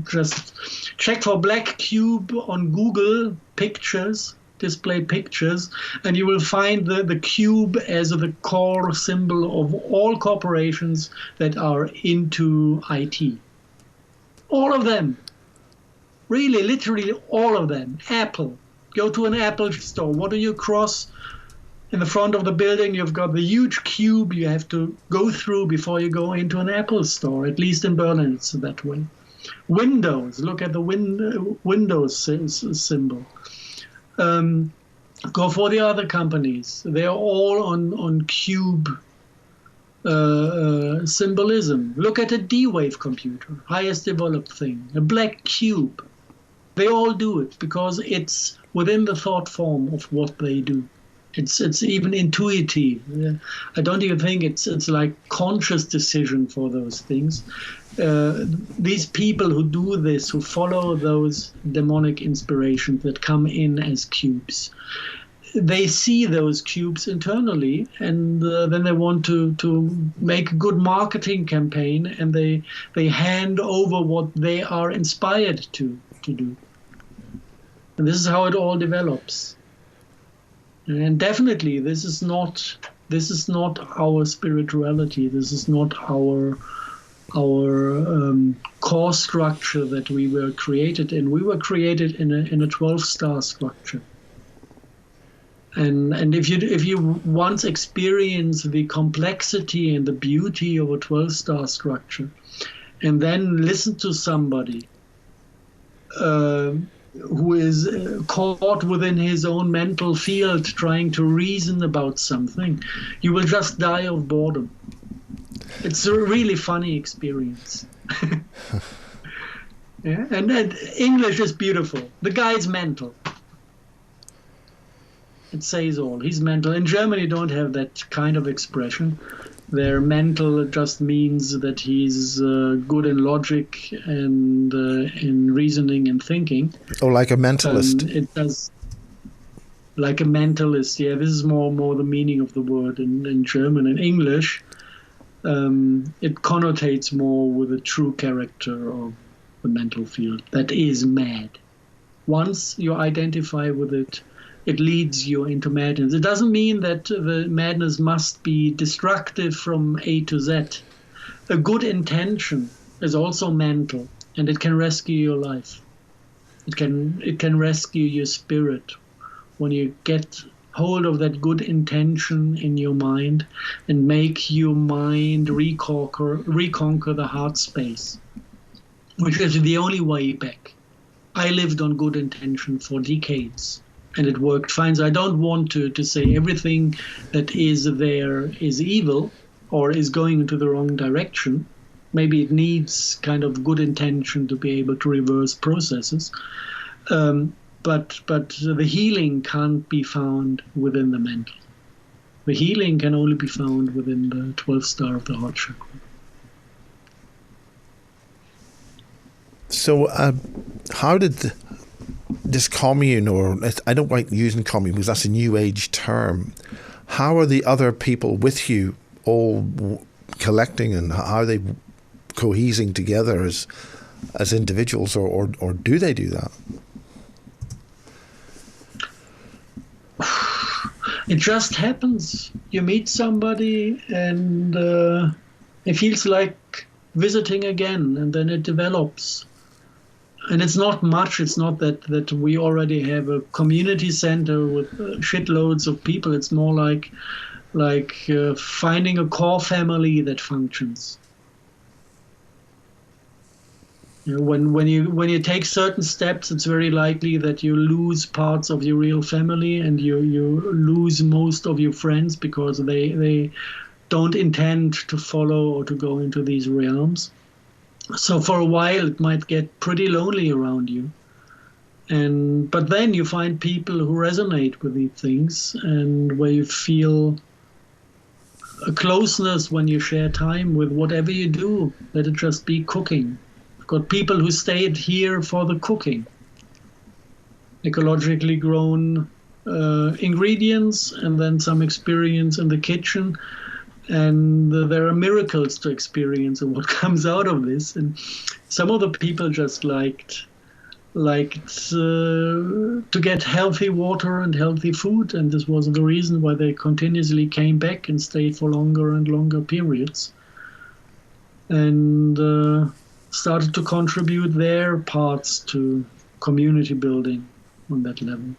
Speaker 2: just check for black cube on Google pictures, display pictures, and you will find the cube as the core symbol of all corporations that are into IT. All of them. Really, literally all of them. Apple. Go to an Apple store. What do you cross? In the front of the building, you've got the huge cube you have to go through before you go into an Apple store. At least in Berlin, it's that way. Windows. Look at the Windows symbol. Go for the other companies. They are all on cube symbolism. Look at a D-Wave computer, highest developed thing, a black cube. They all do it because it's within the thought form of what they do. It's even intuitive. I don't even think it's like conscious decision for those things. These people who do this, who follow those demonic inspirations that come in as cubes, they see those cubes internally, and then they want to make a good marketing campaign, and they hand over what they are inspired to do. And this is how it all develops. And definitely, this is not our spirituality. This is not our core structure that we were created in. We were created in a 12-star structure. And if you once experience the complexity and the beauty of a 12-star structure, and then listen to somebody who is caught within his own mental field trying to reason about something, you will just die of boredom. It's a really funny experience. Yeah? And English is beautiful. The guy's mental. It says all. He's mental. In Germany, don't have that kind of expression. Their mental just means that he's good in logic and in reasoning and thinking.
Speaker 1: Oh, like a mentalist.
Speaker 2: It does. Like a mentalist, yeah. This is more the meaning of the word in German. In English, it connotates more with a true character of the mental field that is mad. Once you identify with it, it leads you into madness. It doesn't mean that the madness must be destructive from A to Z. A good intention is also mental, and it can rescue your life. It can rescue your spirit when you get hold of that good intention in your mind and make your mind reconquer the heart space, which is the only way back. I lived on good intention for decades. And it worked fine. So I don't want to say everything that is there is evil or is going into the wrong direction. Maybe it needs kind of good intention to be able to reverse processes. But the healing can't be found within the mental. The healing can only be found within the 12th star of the heart chakra.
Speaker 1: So how did this commune, or I don't like using commune because that's a new age term, how are the other people with you all collecting, and how are they cohesing together as individuals, or do they do that?
Speaker 2: It just happens. You meet somebody and it feels like visiting again, and then it develops. And it's not much. It's not that we already have a community center with shitloads of people. It's more like finding a core family that functions. You know, when you take certain steps, it's very likely that you lose parts of your real family, and you lose most of your friends because they don't intend to follow or to go into these realms. So for a while, it might get pretty lonely around you. But then you find people who resonate with these things, and where you feel a closeness when you share time with whatever you do. Let it just be cooking. I've got people who stayed here for the cooking. Ecologically grown ingredients, and then some experience in the kitchen. And there are miracles to experience and what comes out of this. And some of the people just liked to get healthy water and healthy food, and this was the reason why they continuously came back and stayed for longer and longer periods, and started to contribute their parts to community building on that level.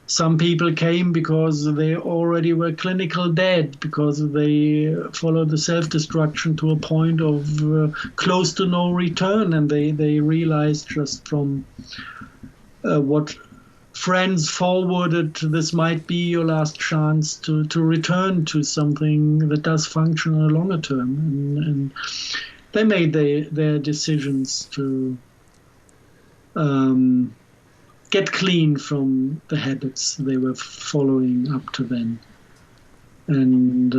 Speaker 2: Some people came because they already were clinical dead, because they followed the self-destruction to a point of close to no return, and they realized just from what friends forwarded, this might be your last chance to return to something that does function on a longer term. And they made their decisions to get clean from the habits they were following up to then. And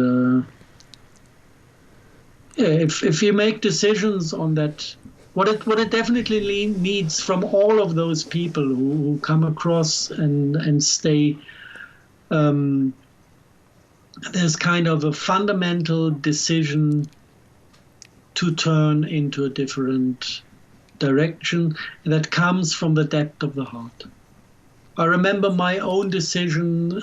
Speaker 2: if you make decisions on that, what it definitely needs from all of those people who come across and stay, there's kind of a fundamental decision to turn into a different direction that comes from the depth of the heart. I remember my own decision.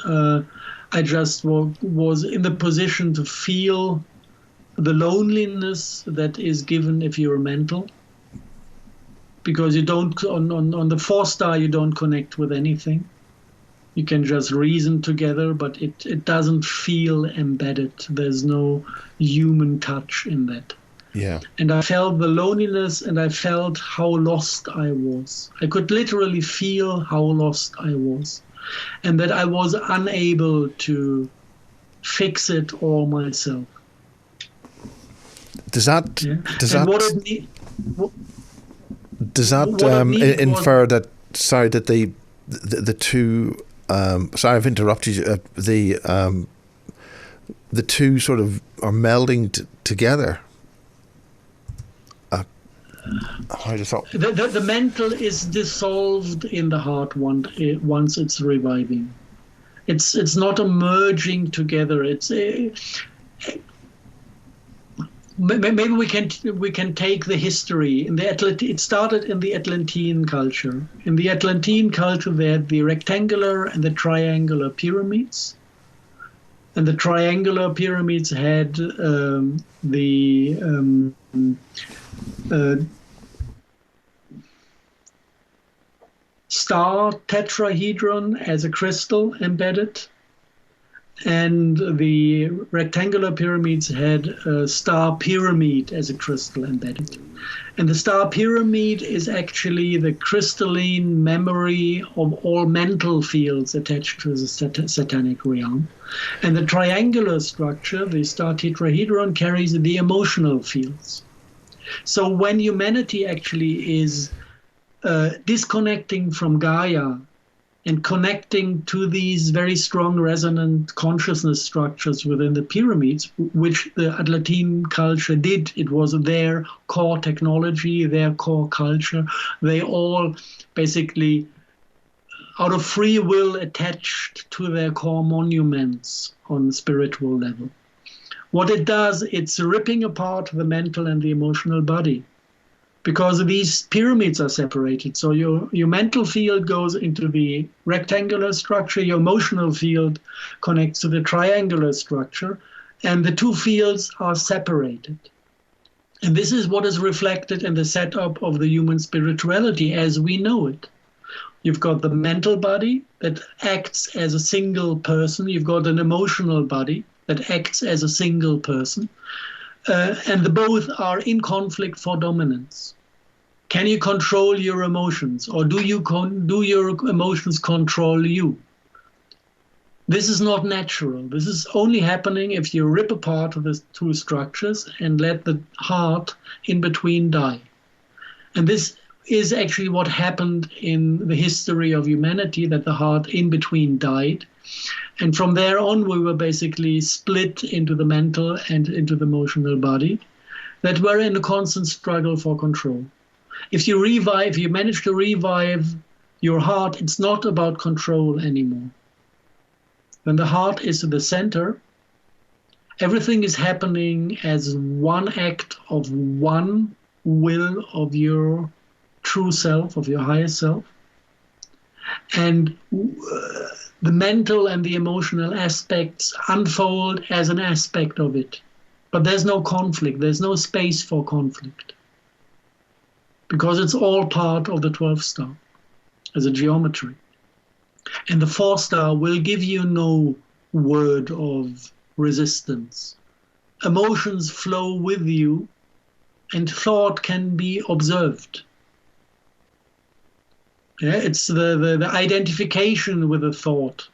Speaker 2: I just was in the position to feel the loneliness that is given if you're mental, because you don't, on the 4-star, you don't connect with anything. You can just reason together, but it doesn't feel embedded. There's no human touch in that.
Speaker 1: Yeah.
Speaker 2: And I felt the loneliness, and I felt how lost I was. I could literally feel how lost I was, and that I was unable to fix it all myself.
Speaker 1: Does that infer that? Sorry, that the two. Sorry, I've interrupted you. The two sort of are melding together.
Speaker 2: The mental is dissolved in the heart once it's reviving. It's not a merging together. Maybe we can take the history. It started in the Atlantean culture. In the Atlantean culture, they had the rectangular and the triangular pyramids. And the triangular pyramids had the star tetrahedron as a crystal embedded, and the rectangular pyramids had a star pyramid as a crystal embedded. And the star pyramid is actually the crystalline memory of all mental fields attached to the satanic realm. And the triangular structure, the star tetrahedron, carries the emotional fields. So when humanity actually is disconnecting from Gaia and connecting to these very strong resonant consciousness structures within the pyramids, which the Atlantean culture did, it was their core technology, their core culture. They all basically, out of free will, attached to their core monuments on the spiritual level. What it does, it's ripping apart the mental and the emotional body, because these pyramids are separated. So your mental field goes into the rectangular structure, your emotional field connects to the triangular structure, and the two fields are separated. And this is what is reflected in the setup of the human spirituality as we know it. You've got the mental body that acts as a single person. You've got an emotional body that acts as a single person. And the both are in conflict for dominance. Can you control your emotions, or do your emotions control you? This is not natural. This is only happening if you rip apart the two structures and let the heart in between die. And this is actually what happened in the history of humanity, that the heart in between died. And from there on, we were basically split into the mental and into the emotional body that were in a constant struggle for control. If you manage to revive your heart, it's not about control anymore. When the heart is the center Everything is happening as one act of one will of your true self, of your higher self. And the mental and the emotional aspects unfold as an aspect of it. But there's no conflict. There's no space for conflict. Because it's all part of the 12th star as a geometry. And the 4th star will give you no word of resistance. Emotions flow with you, and thought can be observed. Yeah, it's the identification with a thought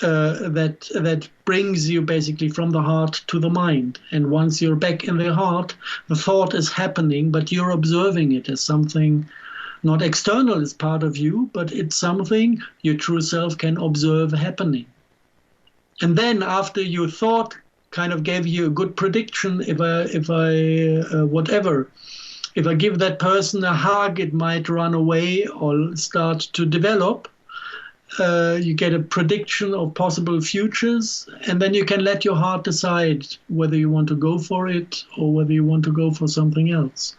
Speaker 2: that brings you basically from the heart to the mind. And once you're back in the heart, the thought is happening, but you're observing it as something not external, as part of you, but it's something your true self can observe happening. And then after your thought kind of gave you a good prediction, if I give that person a hug, it might run away or start to develop. You get a prediction of possible futures, and then you can let your heart decide whether you want to go for it or whether you want to go for something else.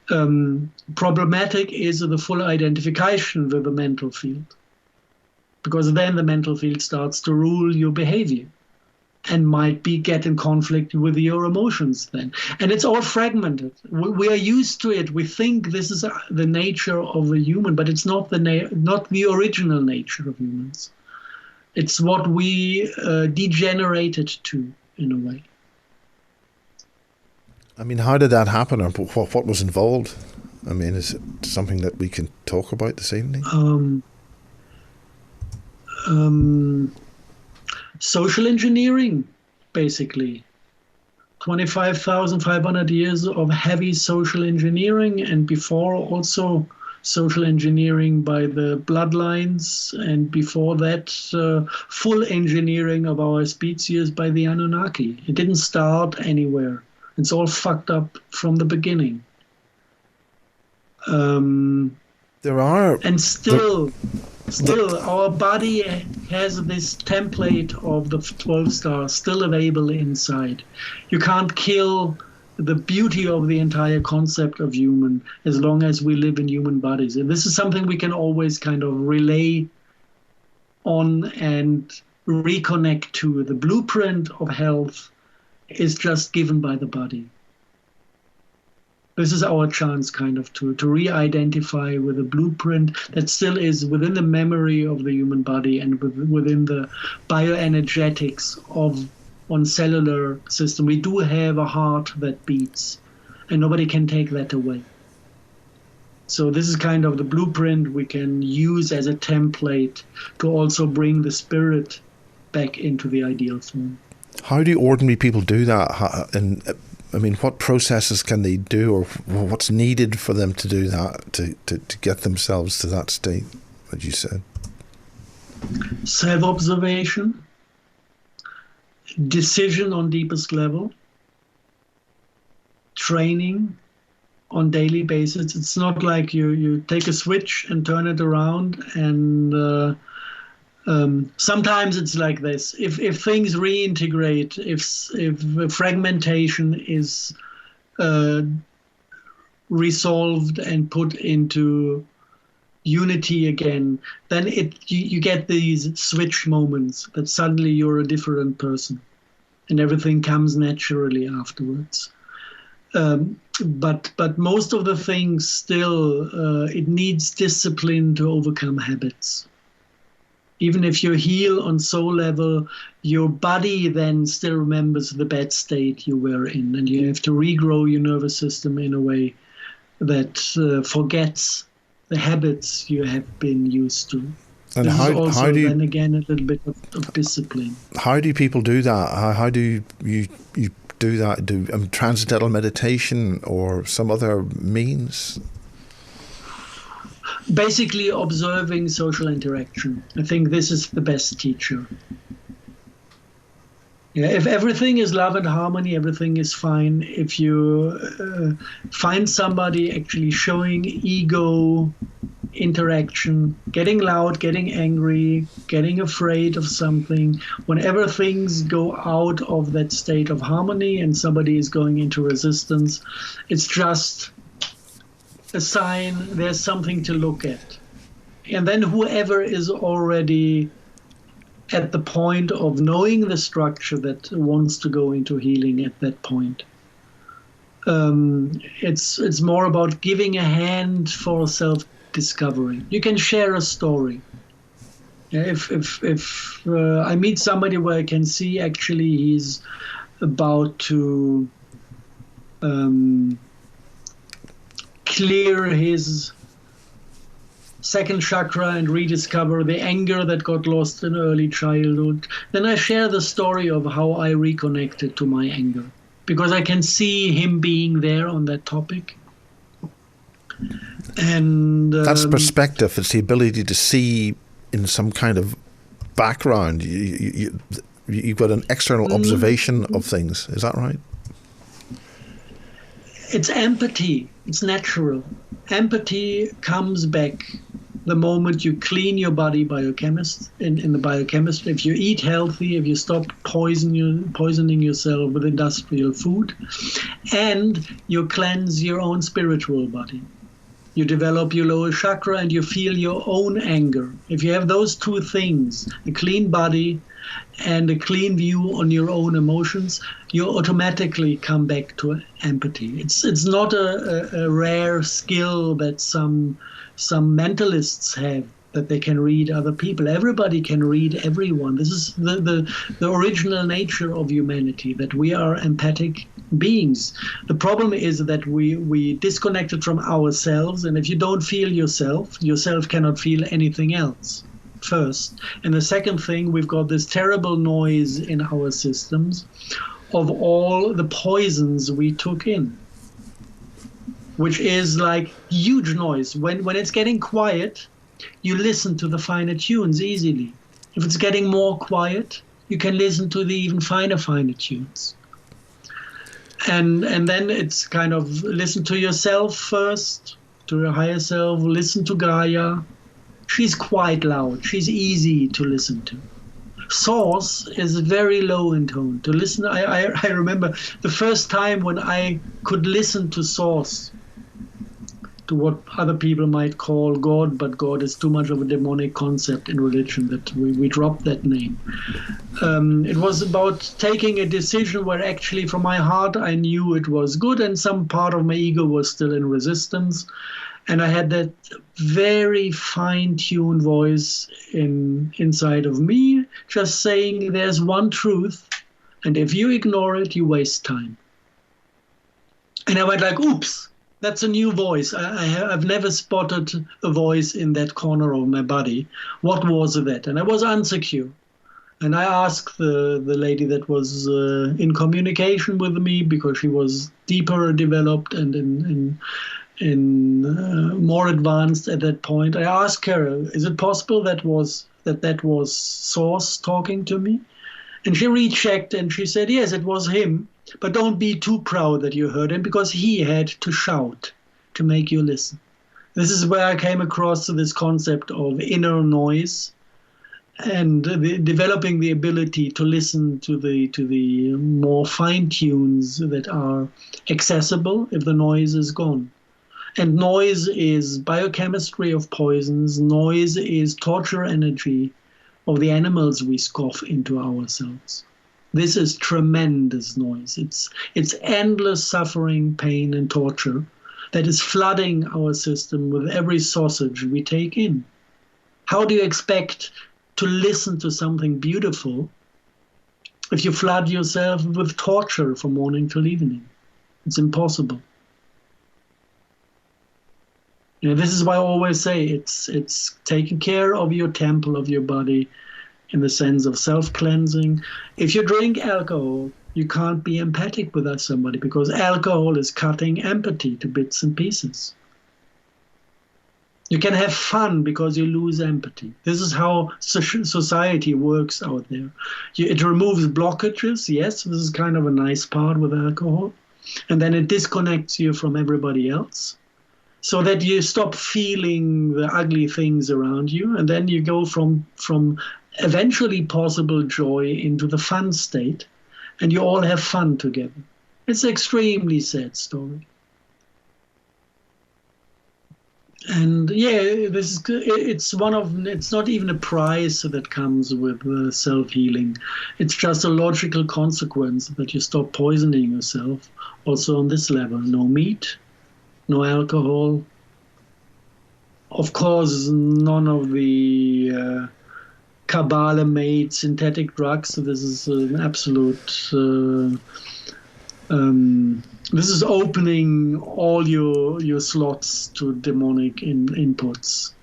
Speaker 2: Problematic is the full identification with the mental field, because then the mental field starts to rule your behavior and might get in conflict with your emotions then. And it's all fragmented. We are used to it. We think this is the nature of a human, but it's not not the original nature of humans. It's what we degenerated to, in a way.
Speaker 1: I mean, how did that happen, or what was involved? I mean, is it something that we can talk about this evening?
Speaker 2: Social engineering, basically. 25,500 years of heavy social engineering, and before also social engineering by the bloodlines, and before that full engineering of our species by the Anunnaki. It didn't start anywhere. It's all fucked up from the beginning. Still, our body has this template of the 12 stars still available inside. You can't kill the beauty of the entire concept of human as long as we live in human bodies. And this is something we can always kind of relay on and reconnect to. The blueprint of health is just given by the body. This is our chance kind of to re-identify with a blueprint that still is within the memory of the human body and within the bioenergetics of one cellular system. We do have a heart that beats, and nobody can take that away. So this is kind of the blueprint we can use as a template to also bring the spirit back into the ideal form.
Speaker 1: How do ordinary people do that? And I mean, what processes can they do, or what's needed for them to do that, to get themselves to that state, as you said?
Speaker 2: Self-observation, decision on deepest level, training on daily basis. It's not like you take a switch and turn it around and sometimes it's like this. If things reintegrate, if fragmentation is resolved and put into unity again, then you get these switch moments that suddenly you're a different person, and everything comes naturally afterwards. But most of the things still, it needs discipline to overcome habits. Even if you heal on soul level, your body then still remembers the bad state you were in, and you have to regrow your nervous system in a way that forgets the habits you have been used to.
Speaker 1: And
Speaker 2: this
Speaker 1: how do you,
Speaker 2: then again a little bit of discipline.
Speaker 1: How do people do that? How do you do that? Do transcendental meditation or some other means?
Speaker 2: Basically observing social interaction. I think this is the best teacher. Yeah, if everything is love and harmony, everything is fine. If you find somebody actually showing ego interaction, getting loud, getting angry, getting afraid of something, whenever things go out of that state of harmony and somebody is going into resistance, it's just a sign there's something to look at. And then whoever is already at the point of knowing the structure that wants to go into healing at that point, it's more about giving a hand for self-discovery. You can share a story. If I meet somebody where I can see actually he's about to clear his second chakra and rediscover the anger that got lost in early childhood, then I share the story of how I reconnected to my anger, because I can see him being there on that topic. And
Speaker 1: that's perspective. It's the ability to see in some kind of background. You've got an external observation of things. Is that right?
Speaker 2: It's empathy. It's natural. Empathy comes back the moment you clean your body in the biochemistry. If you eat healthy, if you stop poisoning yourself with industrial food, and you cleanse your own spiritual body. You develop your lower chakra and you feel your own anger. If you have those two things, a clean body and a clean view on your own emotions, you automatically come back to empathy. It's not a rare skill that some mentalists have, that they can read other people. Everybody can read everyone. This is the original nature of humanity, that we are empathic beings. The problem is that we disconnected from ourselves, and if you don't feel yourself cannot feel anything else. First. And the second thing, we've got this terrible noise in our systems of all the poisons we took in, which is like huge noise. When it's getting quiet, you listen to the finer tunes easily. If it's getting more quiet, you can listen to the even finer tunes. And then it's kind of listen to yourself first, to your higher self, listen to Gaia. She's quite loud. She's easy to listen to. Source is very low in tone. To listen, I remember the first time when I could listen to Source, to what other people might call God, but God is too much of a demonic concept in religion that we dropped that name. It was about taking a decision where actually from my heart I knew it was good, and some part of my ego was still in resistance. And I had that very fine-tuned voice inside of me, just saying there's one truth, and if you ignore it, you waste time. And I went like, oops, that's a new voice. I've never spotted a voice in that corner of my body. What was that? And I was unsecure. And I asked the lady that was in communication with me, because she was deeper developed and more advanced at that point. I asked her, is it possible that was Source talking to me? And she rechecked and she said, yes, it was him, but don't be too proud that you heard him, because he had to shout to make you listen. This is where I came across this concept of inner noise, and developing the ability to listen to the more fine tunes that are accessible if the noise is gone. And noise is biochemistry of poisons. Noise is torture energy of the animals we scoff into ourselves. This is tremendous noise. It's endless suffering, pain, and torture that is flooding our system with every sausage we take in. How do you expect to listen to something beautiful if you flood yourself with torture from morning till evening? It's impossible. You know, this is why I always say it's taking care of your temple, of your body, in the sense of self-cleansing. If you drink alcohol, you can't be empathic with somebody, because alcohol is cutting empathy to bits and pieces. You can have fun because you lose empathy. This is how society works out there. It removes blockages, yes, this is kind of a nice part with alcohol, and then it disconnects you from everybody else. so that you stop feeling the ugly things around you, and then you go from eventually possible joy into the fun state, and you all have fun together. It's an extremely sad story. And yeah, it's not even a prize that comes with self-healing. It's just a logical consequence that you stop poisoning yourself. Also on this level, no meat, no alcohol. Of course, none of the Kabbalah-made synthetic drugs. So this is an absolute. This is opening all your slots to demonic inputs.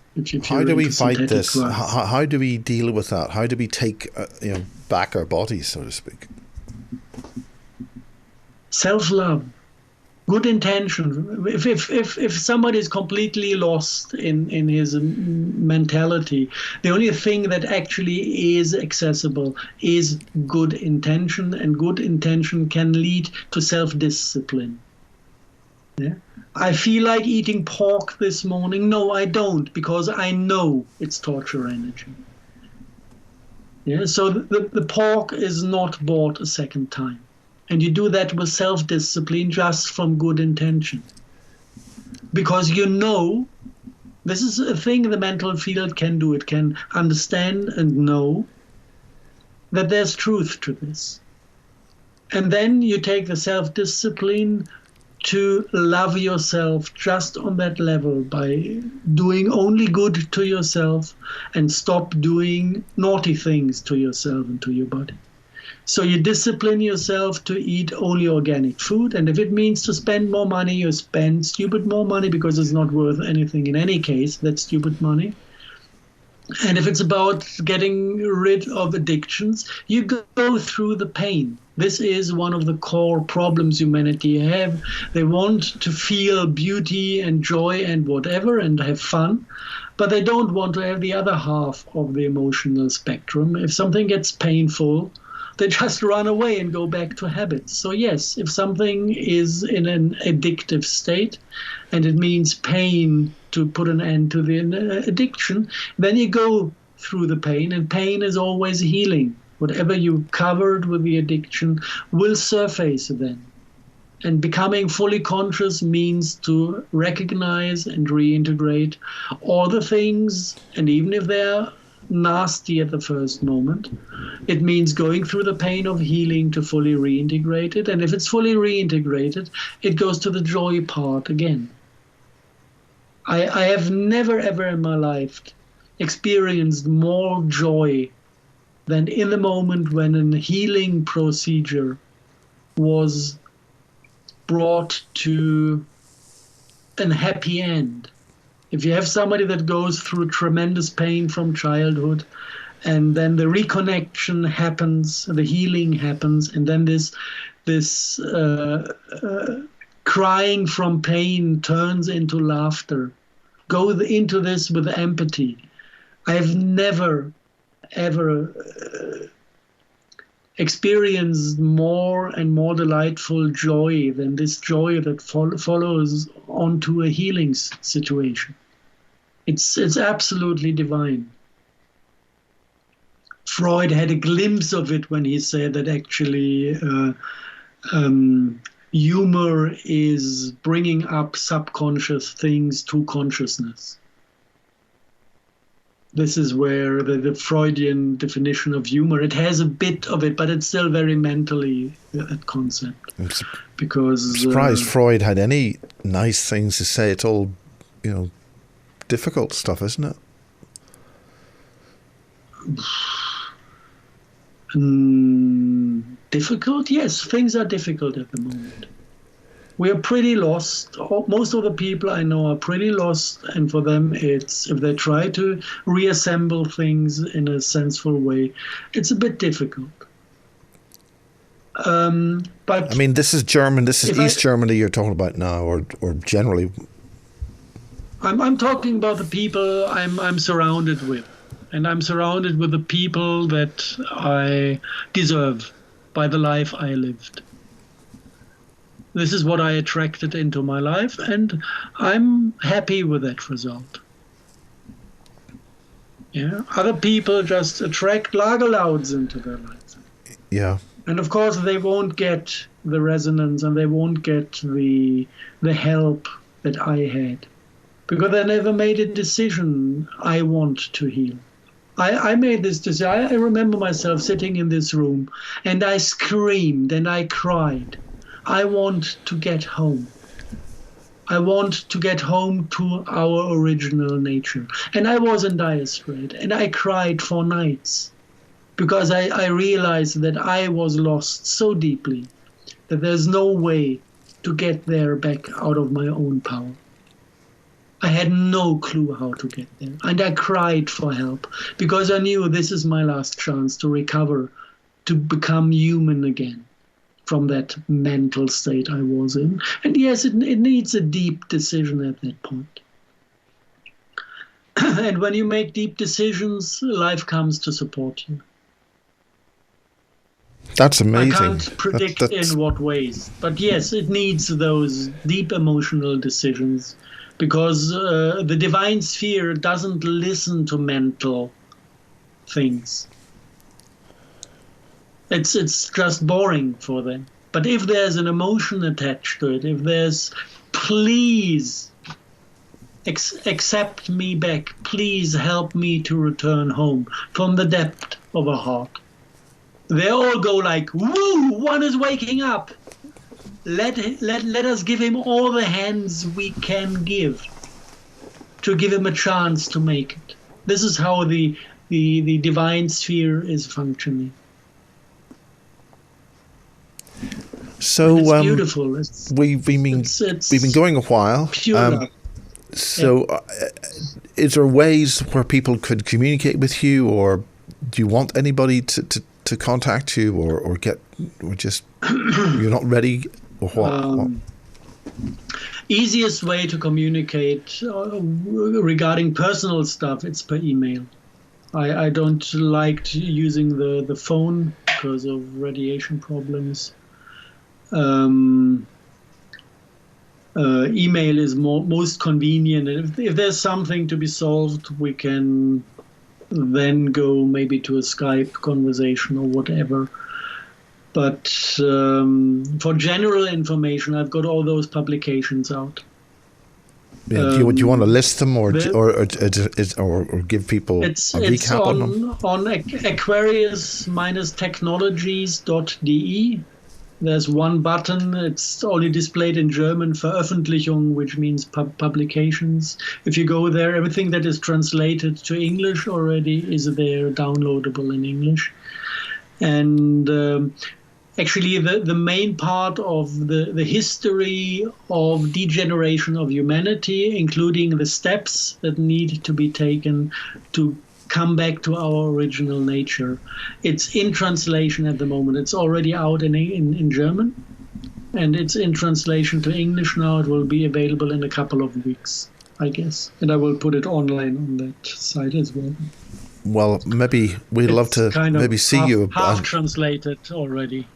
Speaker 1: How do we fight this? How do we deal with that? How do we take back our bodies, so to speak?
Speaker 2: Self-love, good intention. If somebody is completely lost in his mentality, the only thing that actually is accessible is good intention, and good intention can lead to self-discipline. Yeah? I feel like eating pork this morning. No, I don't, because I know it's torture energy. Yeah, so the pork is not bought a second time. And you do that with self-discipline, just from good intention. Because you know, this is a thing the mental field can do. It can understand and know that there's truth to this. And then you take the self-discipline to love yourself just on that level by doing only good to yourself and stop doing naughty things to yourself and to your body. So you discipline yourself to eat only organic food. And if it means to spend more money, you spend stupid more money because it's not worth anything in any case. That's stupid money. And if it's about getting rid of addictions, you go through the pain. This is one of the core problems humanity have. They want to feel beauty and joy and whatever and have fun, but they don't want to have the other half of the emotional spectrum. If something gets painful, they just run away and go back to habits. So yes, if something is in an addictive state and it means pain to put an end to the addiction, then you go through the pain, and pain is always healing. Whatever you covered with the addiction will surface then. And becoming fully conscious means to recognize and reintegrate all the things, and even if they're nasty at the first moment, it means going through the pain of healing to fully reintegrate it. And if it's fully reintegrated, it goes to the joy part again. I have never ever in my life experienced more joy than in the moment when a healing procedure was brought to a happy end. If you have somebody that goes through tremendous pain from childhood, and then the reconnection happens, the healing happens, and then this crying from pain turns into laughter. Go into this with empathy. I've never, ever experienced more and more delightful joy than this joy that follows onto a healing situation. It's absolutely divine. Freud had a glimpse of it when he said that actually humor is bringing up subconscious things to consciousness. This is where the Freudian definition of humor, it has a bit of it, but it's still very mentally that concept.
Speaker 1: I'm
Speaker 2: because
Speaker 1: surprised Freud had any nice things to say. It's all, difficult stuff, isn't it?
Speaker 2: Difficult? Yes, things are difficult at the moment. We are pretty lost. Most of the people I know are pretty lost, and for them it's, if they try to reassemble things in a sensible way, it's a bit difficult. But
Speaker 1: I mean, this is German, this is East Germany you're talking about now, or generally?
Speaker 2: I'm talking about the people I'm surrounded with. And I'm surrounded with the people that I deserve by the life I lived. This is what I attracted into my life, and I'm happy with that result. Yeah, other people just attract Lagerlouds into their lives.
Speaker 1: Yeah.
Speaker 2: And of course, they won't get the resonance, and they won't get the help that I had, because I never made a decision. I want to heal. I made this decision. I remember myself sitting in this room, and I screamed and I cried. I want to get home. I want to get home to our original nature. And I was in dire strait, and I cried for nights, because I realized that I was lost so deeply that there's no way to get there back out of my own power. I had no clue how to get there. And I cried for help, because I knew this is my last chance to recover, to become human again from that mental state I was in. And yes, it needs a deep decision at that point. And when you make deep decisions, life comes to support you.
Speaker 1: That's amazing.
Speaker 2: I can't predict in what ways. But yes, it needs those deep emotional decisions, because the divine sphere doesn't listen to mental things. It's just boring for them. But if there's an emotion attached to it, if there's, please accept me back, please help me to return home from the depth of a heart, they all go like, woo, one is waking up. Let us give him all the hands we can give to give him a chance to make it. This is how the divine sphere is functioning.
Speaker 1: So
Speaker 2: it's beautiful.
Speaker 1: We've been going a while. So, is there ways where people could communicate with you, or do you want anybody to contact you, or just you're not ready, or what?
Speaker 2: Easiest way to communicate regarding personal stuff, it's per email. I don't like using the phone because of radiation problems. Email is most convenient. If there's something to be solved, we can then go maybe to a Skype conversation or whatever. But for general information, I've got all those publications out.
Speaker 1: Yeah, do you want to list them, or give people a recap on them?
Speaker 2: On Aquarius-technologies.de. There's one button. It's only displayed in German, Veröffentlichung, which means publications. If you go there, everything that is translated to English already is there, downloadable in English. And actually, the main part of the history of degeneration of humanity, including the steps that need to be taken to come back to our original nature. It's in translation at the moment. It's already out in German, and it's in translation to English now. It will be available in a couple of weeks, I guess. And I will put it online on that site as well.
Speaker 1: Well, maybe we'd love to maybe see you.
Speaker 2: Half translated already.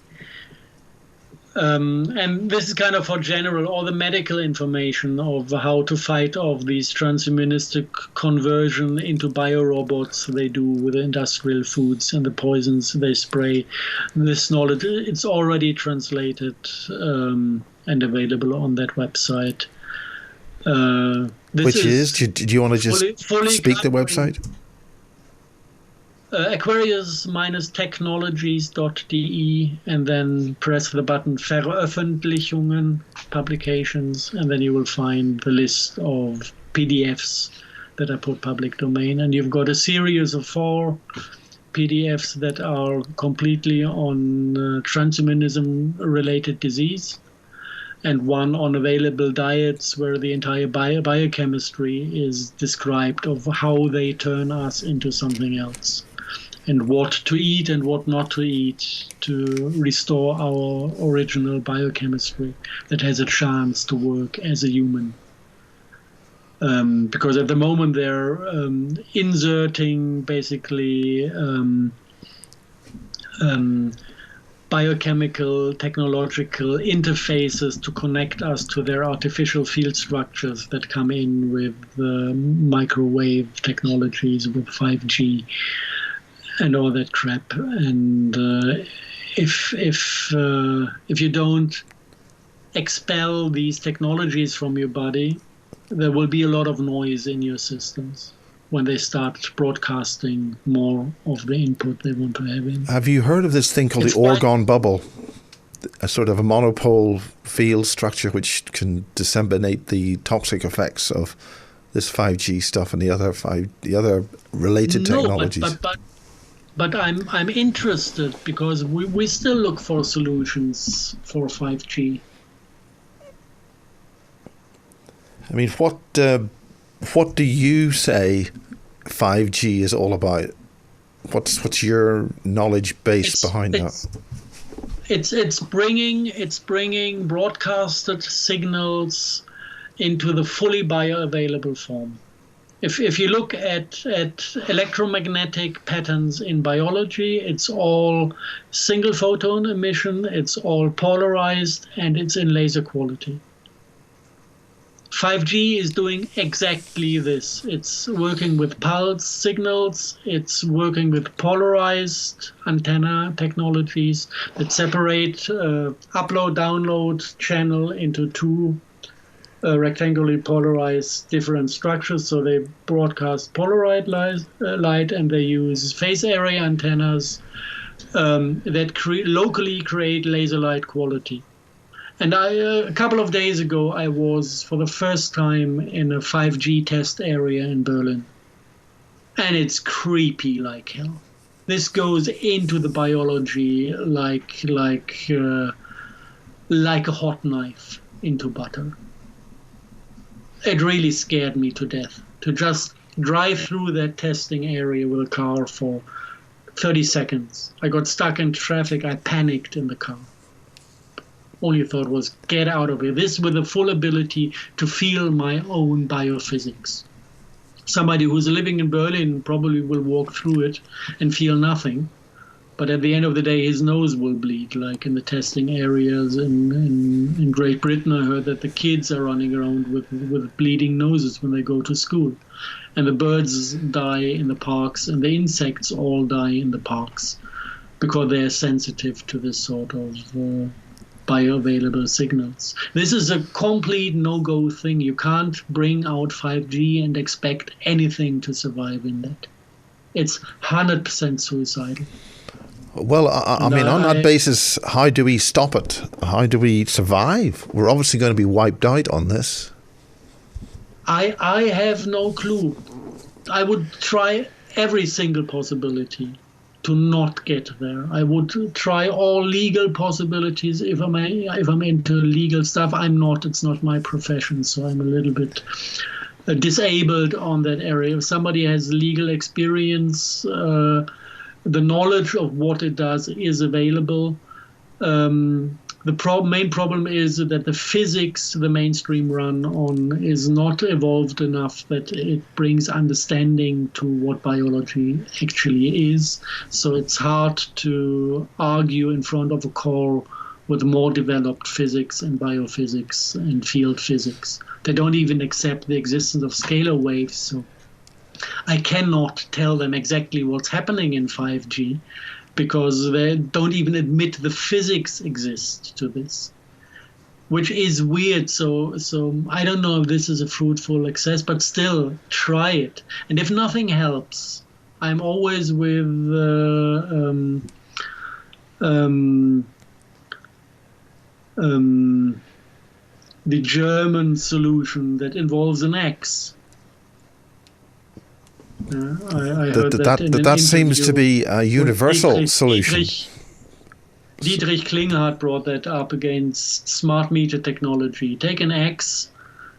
Speaker 2: And this is kind of for general, all the medical information of how to fight off these transhumanistic conversion into biorobots they do with the industrial foods and the poisons they spray. This knowledge, it's already translated and available on that website.
Speaker 1: Which is, do you want to just speak the website? Aquarius-technologies.de, and then press the button Veröffentlichungen, publications, and then you will find the list of PDFs that I put public domain. And you've got a series of 4 PDFs that are completely on transhumanism-related disease, and one on available diets where the entire biochemistry is described of how they turn us into something else, and what to eat and what not to eat to restore our original biochemistry that has a chance to work as a human. Because at the moment they're inserting basically
Speaker 2: biochemical, technological interfaces to connect us to their artificial field structures that come in with microwave technologies, with 5G and all that crap. And if you don't expel these technologies from your body, there will be a lot of noise in your systems when they start broadcasting more of the input they want to have in.
Speaker 1: Have you heard of this thing called the orgone bubble? A sort of a monopole field structure which can disseminate the toxic effects of this 5G stuff and the other related technologies.
Speaker 2: But I'm interested because we still look for solutions for 5G.
Speaker 1: I mean, what do you say 5G is all about? What's your knowledge base behind that?
Speaker 2: It's bringing broadcasted signals into the fully bioavailable form. If you look at electromagnetic patterns in biology, it's all single photon emission, it's all polarized, and it's in laser quality. 5G is doing exactly this. It's working with pulse signals. It's working with polarized antenna technologies that separate upload-download channel into two rectangularly polarized different structures. So they broadcast polarized light, and they use phase area antennas that locally create laser light quality. And a couple of days ago, I was for the first time in a 5G test area in Berlin. And it's creepy like hell. This goes into the biology like a hot knife into butter. It really scared me to death to just drive through that testing area with a car for 30 seconds. I got stuck in traffic. I panicked in the car. Only thought was, get out of here. This with the full ability to feel my own biophysics. Somebody who's living in Berlin probably will walk through it and feel nothing. But at the end of the day, his nose will bleed, like in the testing areas in Great Britain. I heard that the kids are running around with bleeding noses when they go to school. And the birds die in the parks, and the insects all die in the parks because they're sensitive to this sort of bioavailable signals. This is a complete no-go thing. You can't bring out 5G and expect anything to survive in that. It's 100% suicidal.
Speaker 1: Well, I mean, on that basis, how do we stop it? How do we survive? We're obviously going to be wiped out on this.
Speaker 2: I have no clue. I would try every single possibility to not get there. I would try all legal possibilities if I'm into legal stuff. I'm not. It's not my profession, so I'm a little bit disabled on that area. If somebody has legal experience, the knowledge of what it does is available. The main problem is that the physics the mainstream run on is not evolved enough that it brings understanding to what biology actually is. So it's hard to argue in front of a call with more developed physics and biophysics and field physics. They don't even accept the existence of scalar waves. So I cannot tell them exactly what's happening in 5G because they don't even admit the physics exists to this, which is weird. So I don't know if this is a fruitful access, but still try it. And if nothing helps, I'm always with the German solution that involves an X. I heard
Speaker 1: that seems to be a universal solution.
Speaker 2: Dietrich Klinghardt brought that up against smart meter technology. Take an X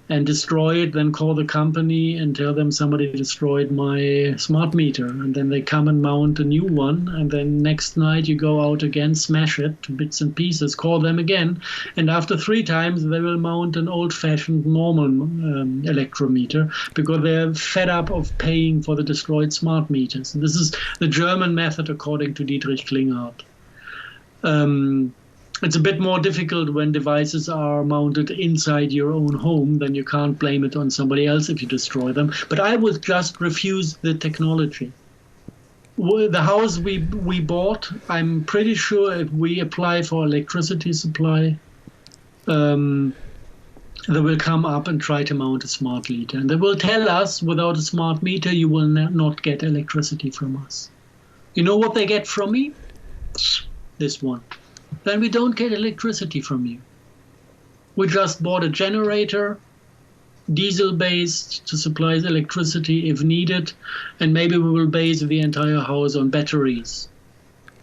Speaker 2: and destroy it, then call the company and tell them somebody destroyed my smart meter. And then they come and mount a new one. And then next night you go out again, smash it to bits and pieces, call them again. And after 3 times, they will mount an old-fashioned normal electrometer because they're fed up of paying for the destroyed smart meters. And this is the German method according to Dietrich Klinghardt. It's a bit more difficult when devices are mounted inside your own home. Then you can't blame it on somebody else if you destroy them. But I would just refuse the technology. The house we bought, I'm pretty sure if we apply for electricity supply, they will come up and try to mount a smart meter. And they will tell us, without a smart meter, you will not get electricity from us. You know what they get from me? This one. Then we don't get electricity from you. We just bought a generator, diesel-based, to supply electricity if needed, and maybe we will base the entire house on batteries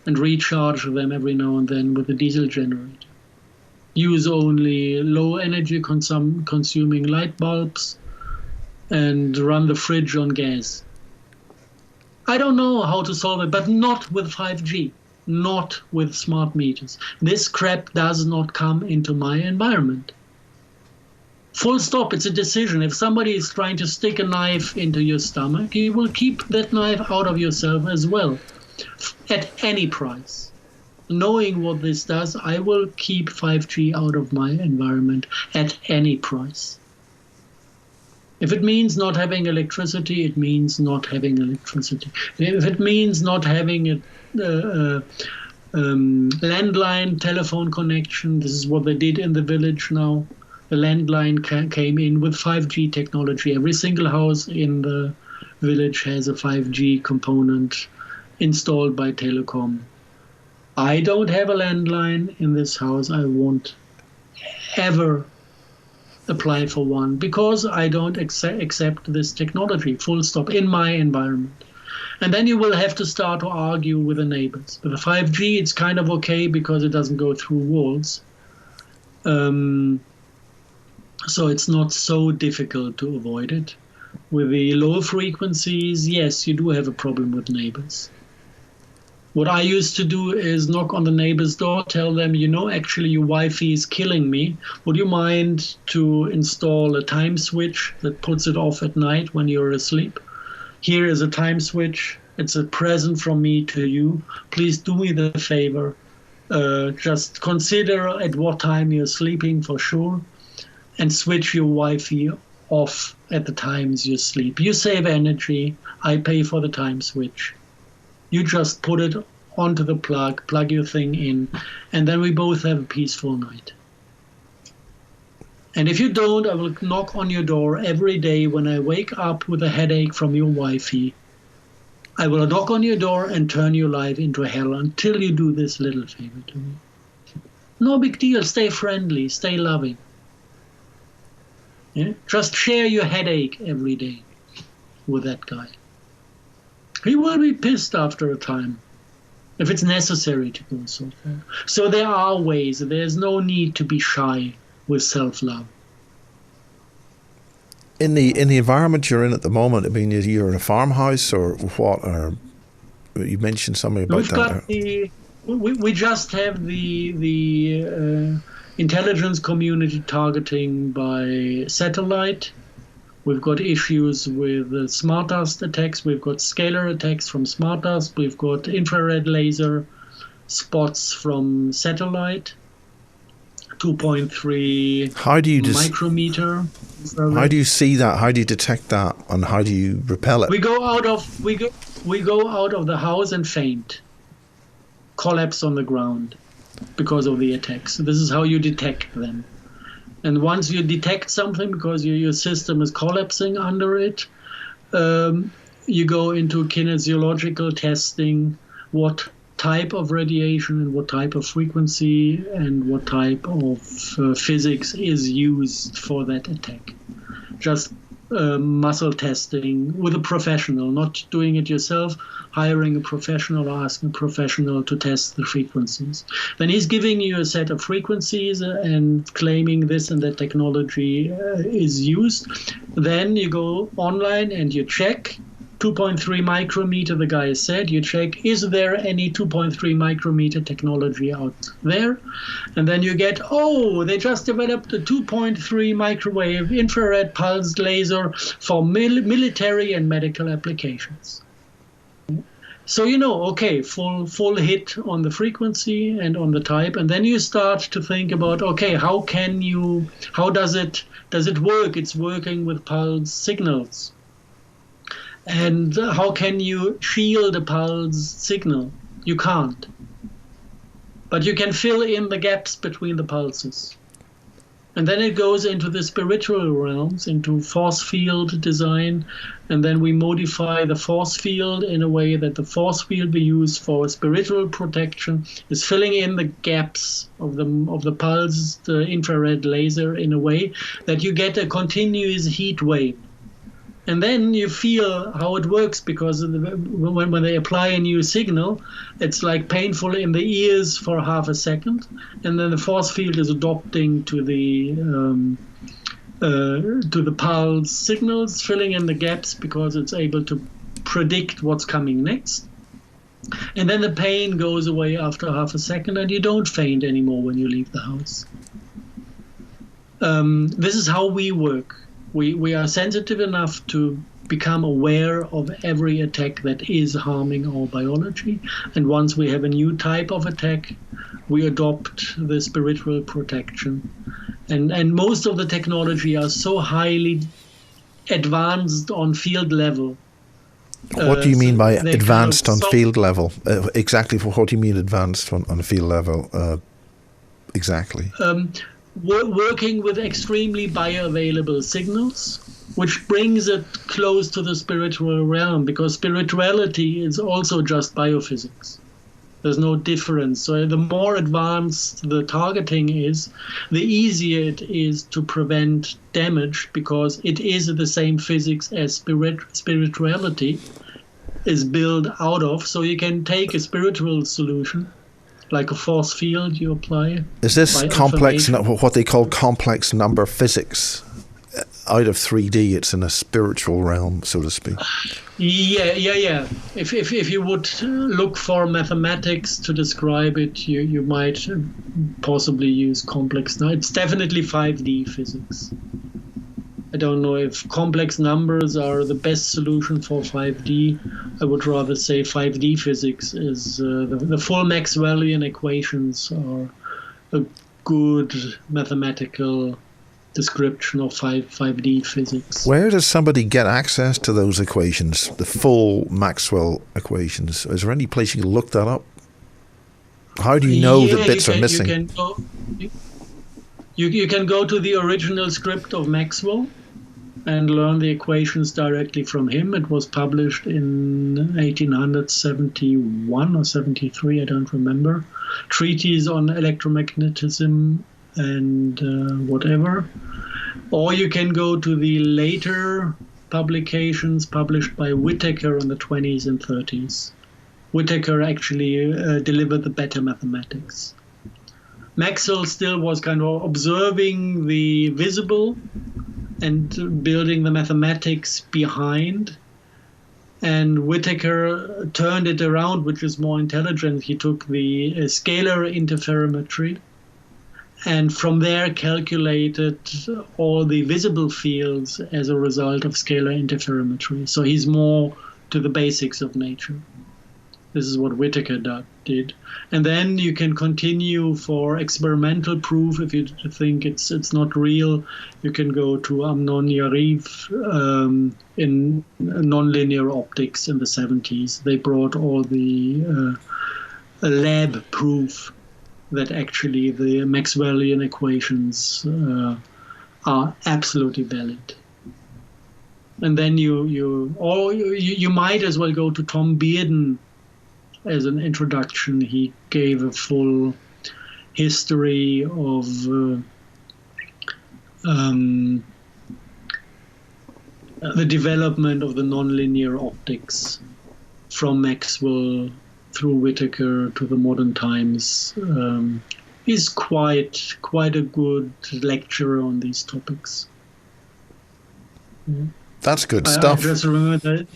Speaker 2: and recharge them every now and then with a diesel generator. Use only low energy consuming light bulbs and run the fridge on gas. I don't know how to solve it, but not with 5G, not with smart meters. This crap does not come into my environment. Full stop, it's a decision. If somebody is trying to stick a knife into your stomach, you will keep that knife out of yourself as well, at any price. Knowing what this does, I will keep 5G out of my environment at any price. If it means not having electricity, it means not having electricity. If it means not having a landline telephone connection, this is what they did in the village now. The landline came in with 5G technology. Every single house in the village has a 5G component installed by Telecom. I don't have a landline in this house. I won't ever apply for one because I don't accept this technology, full stop, in my environment. And then you will have to start to argue with the neighbors. With the 5G, it's kind of okay because it doesn't go through walls. So it's not so difficult to avoid it. With the low frequencies, yes, you do have a problem with neighbors. What I used to do is knock on the neighbor's door, tell them, you know, actually your Wi-Fi is killing me. Would you mind to install a time switch that puts it off at night when you're asleep? Here is a time switch. It's a present from me to you. Please do me the favor. Just consider at what time you're sleeping for sure and switch your Wi-Fi off at the times you sleep. You save energy. I pay for the time switch. You just put it onto the plug your thing in, and then we both have a peaceful night. And if you don't, I will knock on your door every day when I wake up with a headache from your Wi-Fi. I will knock on your door and turn your life into hell until you do this little favor to me. No big deal. Stay friendly. Stay loving. Yeah? Just share your headache every day with that guy. He will be pissed after a time, if it's necessary to go so far. So there are ways. There's no need to be shy with self-love.
Speaker 1: In the environment you're in at the moment, I mean, you're in a farmhouse or what? Or you mentioned something about that.
Speaker 2: We just have the intelligence community targeting by satellite. We've got issues with smart dust attacks. We've got scalar attacks from smart dust. We've got infrared laser spots from satellite. 2.3 micrometer.
Speaker 1: How do you see that? How do you detect that? And how do you repel it?
Speaker 2: We go out of the house and faint, collapse on the ground because of the attacks. This is how you detect them. And once you detect something because your system is collapsing under it, you go into kinesiological testing, what type of radiation and what type of frequency and what type of physics is used for that attack. Just muscle testing with a professional, not doing it yourself, hiring a professional or asking a professional to test the frequencies. Then he's giving you a set of frequencies and claiming this and that technology is used. Then you go online and you check 2.3 micrometer, the guy said, you check, is there any 2.3 micrometer technology out there? And then you get, oh, they just developed a 2.3 microwave infrared pulsed laser for military and medical applications. So okay, full hit on the frequency and on the type, and then you start to think about, okay, how does it work? It's working with pulse signals. And how can you shield a pulse signal? You can't. But you can fill in the gaps between the pulses. And then it goes into the spiritual realms, into force field design. And then we modify the force field in a way that the force field we use for spiritual protection is filling in the gaps of the pulse, the infrared laser, in a way that you get a continuous heat wave. And then you feel how it works, because when they apply a new signal, it's like painful in the ears for half a second, and then the force field is adopting to the pulse signals, filling in the gaps because it's able to predict what's coming next. And then the pain goes away after half a second, and you don't faint anymore when you leave the house. This is how we work. We are sensitive enough to become aware of every attack that is harming our biology. And once we have a new type of attack, we adopt the spiritual protection. And most of the technology are so highly advanced on field level.
Speaker 1: What do you mean by advanced on field level? Exactly, what do you mean advanced on field level? Exactly.
Speaker 2: Working with extremely bioavailable signals, which brings it close to the spiritual realm, because spirituality is also just biophysics. There's no difference. So the more advanced the targeting is, the easier it is to prevent damage, because it is the same physics as spirituality is built out of. So you can take a spiritual solution, like a force field you apply.
Speaker 1: Is this complex, what they call complex number physics? Out of 3D, it's in a spiritual realm, so to speak.
Speaker 2: Yeah. If you would look for mathematics to describe it, you might possibly use complex. Now, it's definitely 5D physics. I don't know if complex numbers are the best solution for 5D. I would rather say 5D physics is the full Maxwellian equations are a good mathematical description of 5D physics.
Speaker 1: Where does somebody get access to those equations, the full Maxwell equations? Is there any place you can look that up? How do you know that bits are missing?
Speaker 2: You can go to the original script of Maxwell and learn the equations directly from him. It was published in 1871 or 73, I don't remember. Treatise on electromagnetism and whatever. Or you can go to the later publications published by Whittaker in the 20s and 30s. Whittaker actually delivered the better mathematics. Maxwell still was kind of observing the visible and building the mathematics behind. And Whittaker turned it around, which is more intelligent. He took the scalar interferometry and from there calculated all the visible fields as a result of scalar interferometry. So he's more to the basics of nature. This is what Whittaker did. And then you can continue for experimental proof. If you think it's not real, you can go to Amnon Yariv in nonlinear optics in the 70s. They brought all the lab proof that actually the Maxwellian equations are absolutely valid. And then you might as well go to Tom Bearden. As an introduction, he gave a full history of the development of the nonlinear optics from Maxwell through Whittaker to the modern times. He's quite a good lecturer on these topics.
Speaker 1: That's good stuff.
Speaker 2: I just remember that.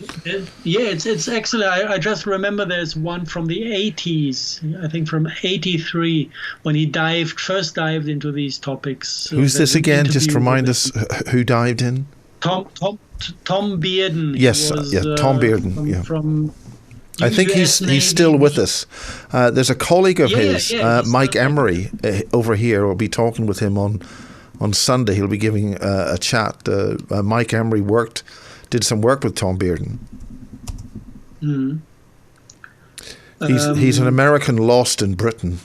Speaker 2: It's excellent. I just remember there's one from the 80s, I think from 83, when he first dived into these topics.
Speaker 1: Who's this again? Just remind us who dived in.
Speaker 2: Tom Bearden.
Speaker 1: Yes, Tom Bearden.
Speaker 2: From
Speaker 1: I think he's still with us. There's a colleague of his, Mike Emery, over here. We'll be talking with him on Sunday. He'll be giving a chat. Mike Emery did some work with Tom Bearden.
Speaker 2: Mm.
Speaker 1: He's an American lost in Britain,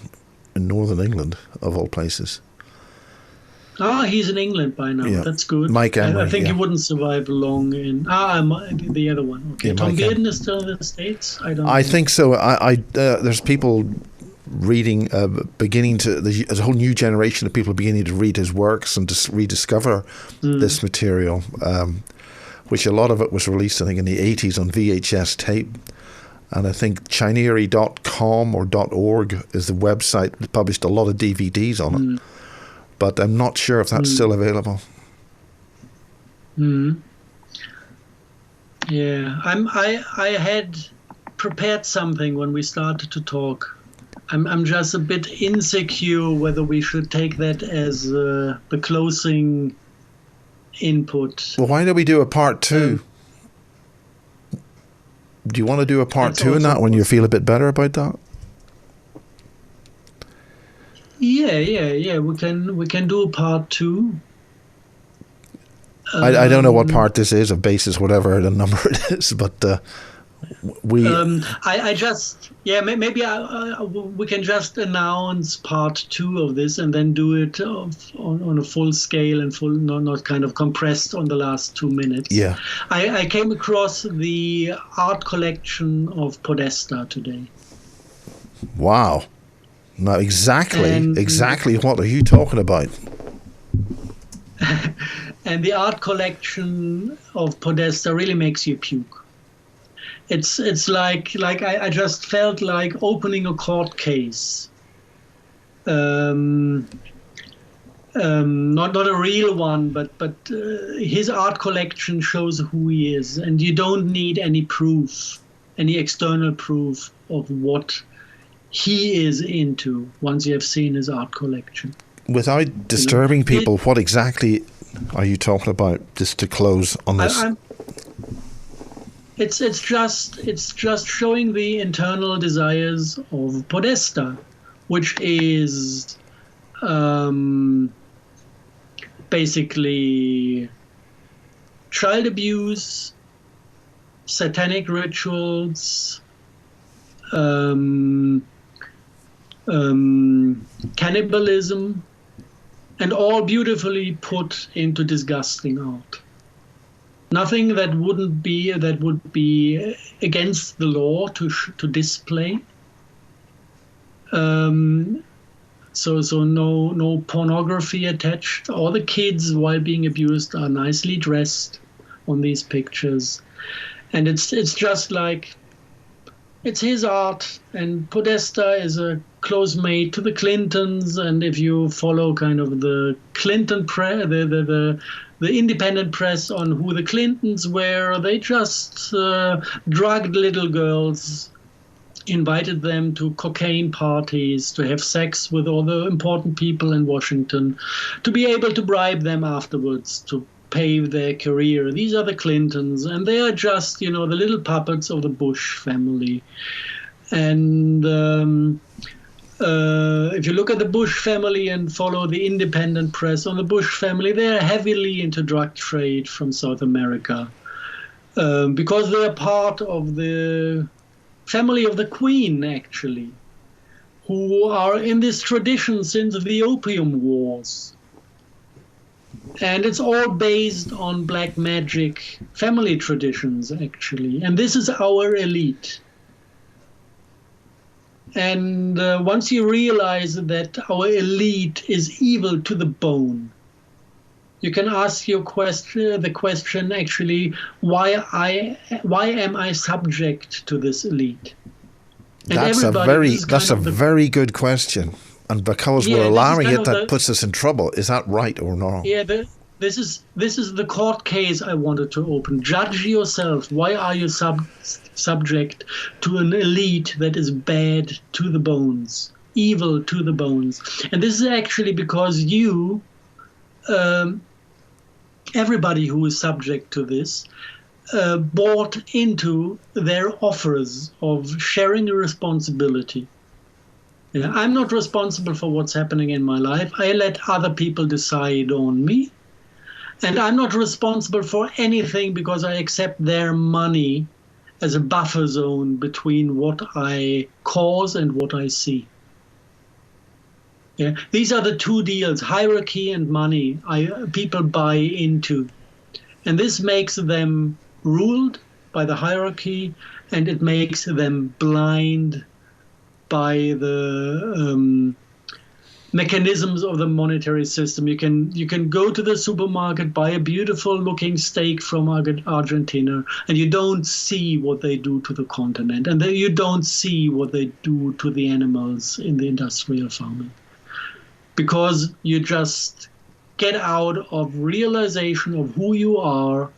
Speaker 1: in Northern England, of all places.
Speaker 2: He's in England by now.
Speaker 1: Yeah.
Speaker 2: That's good.
Speaker 1: Mike Emery,
Speaker 2: I think he wouldn't survive long in... the other one. Okay,
Speaker 1: yeah,
Speaker 2: Tom Bearden is still in the States?
Speaker 1: I think so. There's people reading, there's a whole new generation of people beginning to read his works and to rediscover this material, which a lot of it was released, I think, in the 80s on VHS tape. And I think chinery.com or .org is the website that published a lot of DVDs on it. But I'm not sure if that's still available.
Speaker 2: Yeah, I had prepared something when we started to talk. I'm just a bit insecure whether we should take that as the closing input.
Speaker 1: Well, why don't we do a part 2? Do you want to do a part 2 in that when you feel a bit better about that?
Speaker 2: Yeah. We can do a part 2.
Speaker 1: I don't know what part this is, of basis, whatever the number it is, but we.
Speaker 2: Maybe we can just announce part 2 of this and then do it on a full scale and not kind of compressed on the last 2 minutes.
Speaker 1: Yeah.
Speaker 2: I came across the art collection of Podesta today.
Speaker 1: Wow. Now, exactly what are you talking about?
Speaker 2: And the art collection of Podesta really makes you puke. It's like I just felt like opening a court case. Not a real one, but his art collection shows who he is, and you don't need any proof, any external proof of what he is into once you have seen his art collection.
Speaker 1: Without disturbing people, what exactly are you talking about, just to close on this?
Speaker 2: It's just showing the internal desires of Podesta, which is basically child abuse, satanic rituals, cannibalism, and all beautifully put into disgusting art. Nothing that would be against the law to display. So no pornography attached. All the kids, while being abused, are nicely dressed on these pictures, and it's just like, it's his art. And Podesta is a close mate to the Clintons, and if you follow kind of the Clinton press, the independent press on who the Clintons were, they just drugged little girls, invited them to cocaine parties, to have sex with all the important people in Washington, to be able to bribe them afterwards to pave their career. These are the Clintons, and they are just, the little puppets of the Bush family. And if you look at the Bush family and follow the independent press on the Bush family, they are heavily into drug trade from South America, because they are part of the family of the Queen, actually, who are in this tradition since the Opium Wars. And it's all based on black magic family traditions, actually. And this is our elite. And once you realize that our elite is evil to the bone, you can ask the question actually, why am I subject to this elite? And
Speaker 1: that's a very good question. And because we're allowing it, that puts us in trouble. Is that right or not?
Speaker 2: Yeah, this is the court case I wanted to open. Judge yourself. Why are you subject to an elite that is bad to the bones, evil to the bones? And this is actually because you, everybody who is subject to this, bought into their offers of sharing a responsibility. Yeah, I'm not responsible for what's happening in my life. I let other people decide on me. And I'm not responsible for anything because I accept their money as a buffer zone between what I cause and what I see. Yeah, these are the two deals, hierarchy and money, people buy into. And this makes them ruled by the hierarchy, and it makes them blind by the mechanisms of the monetary system. You can go to the supermarket, buy a beautiful looking steak from Argentina, and you don't see what they do to the continent, and you don't see what they do to the animals in the industrial farming, because you just get out of realization of who you are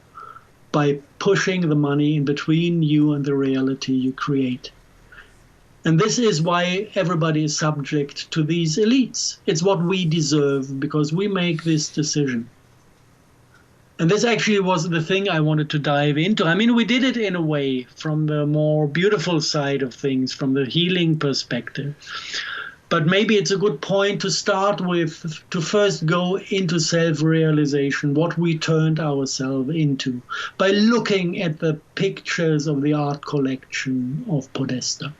Speaker 2: by pushing the money in between you and the reality you create. And this is why everybody is subject to these elites. It's what we deserve because we make this decision. And this actually was the thing I wanted to dive into. I mean, we did it in a way from the more beautiful side of things, from the healing perspective. But maybe it's a good point to start with, to first go into self-realization, what we turned ourselves into, by looking at the pictures of the art collection of Podesta.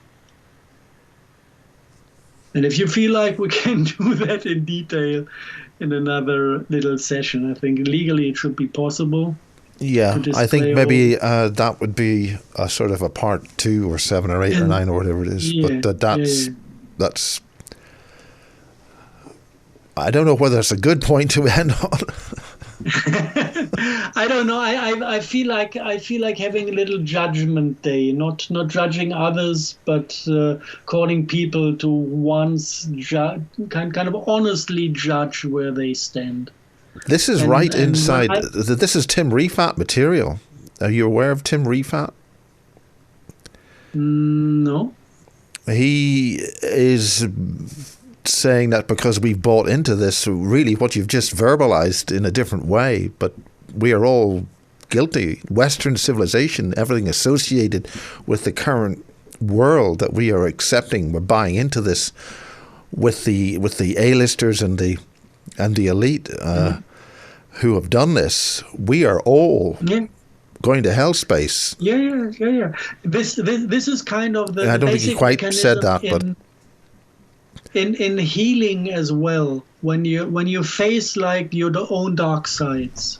Speaker 2: And if you feel like we can do that in detail in another little session, I think legally it should be possible.
Speaker 1: Yeah, I think maybe that would be a sort of a part 2 or 7 or 8 or 9 or whatever it is.
Speaker 2: Yeah,
Speaker 1: but that's I don't know whether it's a good point to end on.
Speaker 2: I don't know. I feel like having a little judgment day, not judging others, but calling people to once kind of honestly judge where they stand.
Speaker 1: This is inside. This is Tim Refat material. Are you aware of Tim Refat?
Speaker 2: No.
Speaker 1: He is saying that because we've bought into this, really what you've just verbalized in a different way, but we are all guilty. Western civilization, everything associated with the current world that we are accepting, we're buying into this with the A-listers and the elite who have done this. We are all going to hell space.
Speaker 2: Yeah. This is kind of the.
Speaker 1: I don't think he quite said that, but.
Speaker 2: In healing as well, when you face like your own dark sides,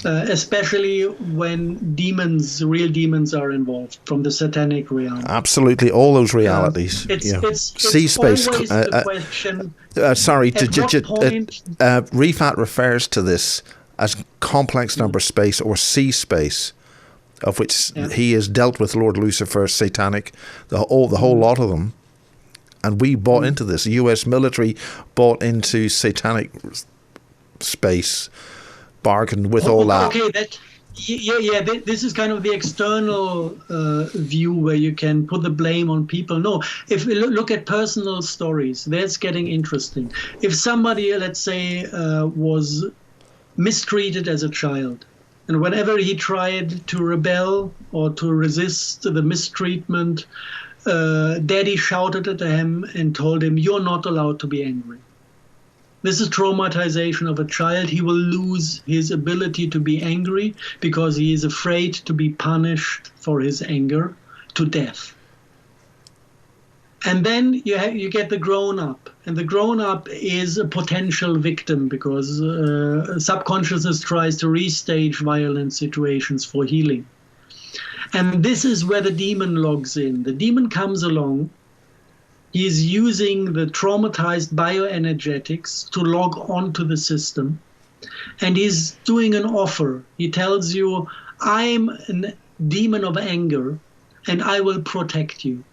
Speaker 2: especially when real demons are involved from the satanic realm.
Speaker 1: Absolutely, all those realities.
Speaker 2: It's
Speaker 1: C space.
Speaker 2: Always the question.
Speaker 1: Sorry,
Speaker 2: point,
Speaker 1: Refat refers to this as complex number space or C space, of which he has dealt with Lord Lucifer, satanic, the whole lot of them. And we bought into this. The U.S. military bought into satanic space, bargained with all that.
Speaker 2: Okay, this is kind of the external view where you can put the blame on people. No, if we look at personal stories, that's getting interesting. If somebody, let's say, was mistreated as a child, and whenever he tried to rebel or to resist the mistreatment, Daddy shouted at him and told him, "You're not allowed to be angry." This is traumatization of a child. He will lose his ability to be angry because he is afraid to be punished for his anger to death. And then you get the grown-up. And the grown-up is a potential victim because subconsciousness tries to restage violent situations for healing. And this is where the demon logs in. The demon comes along. He is using the traumatized bioenergetics to log onto the system. And he's doing an offer. He tells you, "I'm a demon of anger, and I will protect you."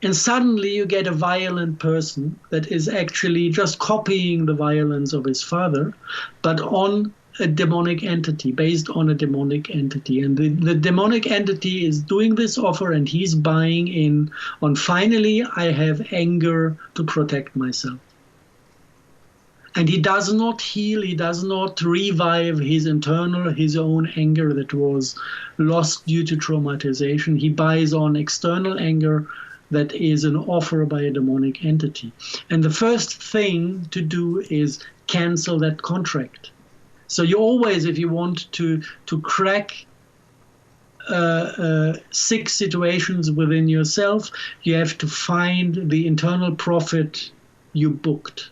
Speaker 2: And suddenly you get a violent person that is actually just copying the violence of his father, but on a demonic entity, based on a demonic entity. And the demonic entity is doing this offer, and he's buying in on, finally, I have anger to protect myself. And he does not heal, he does not revive his own anger that was lost due to traumatization. He buys on external anger that is an offer by a demonic entity. And the first thing to do is cancel that contract. So you always, if you want to crack 6 situations within yourself, you have to find the internal profit you booked.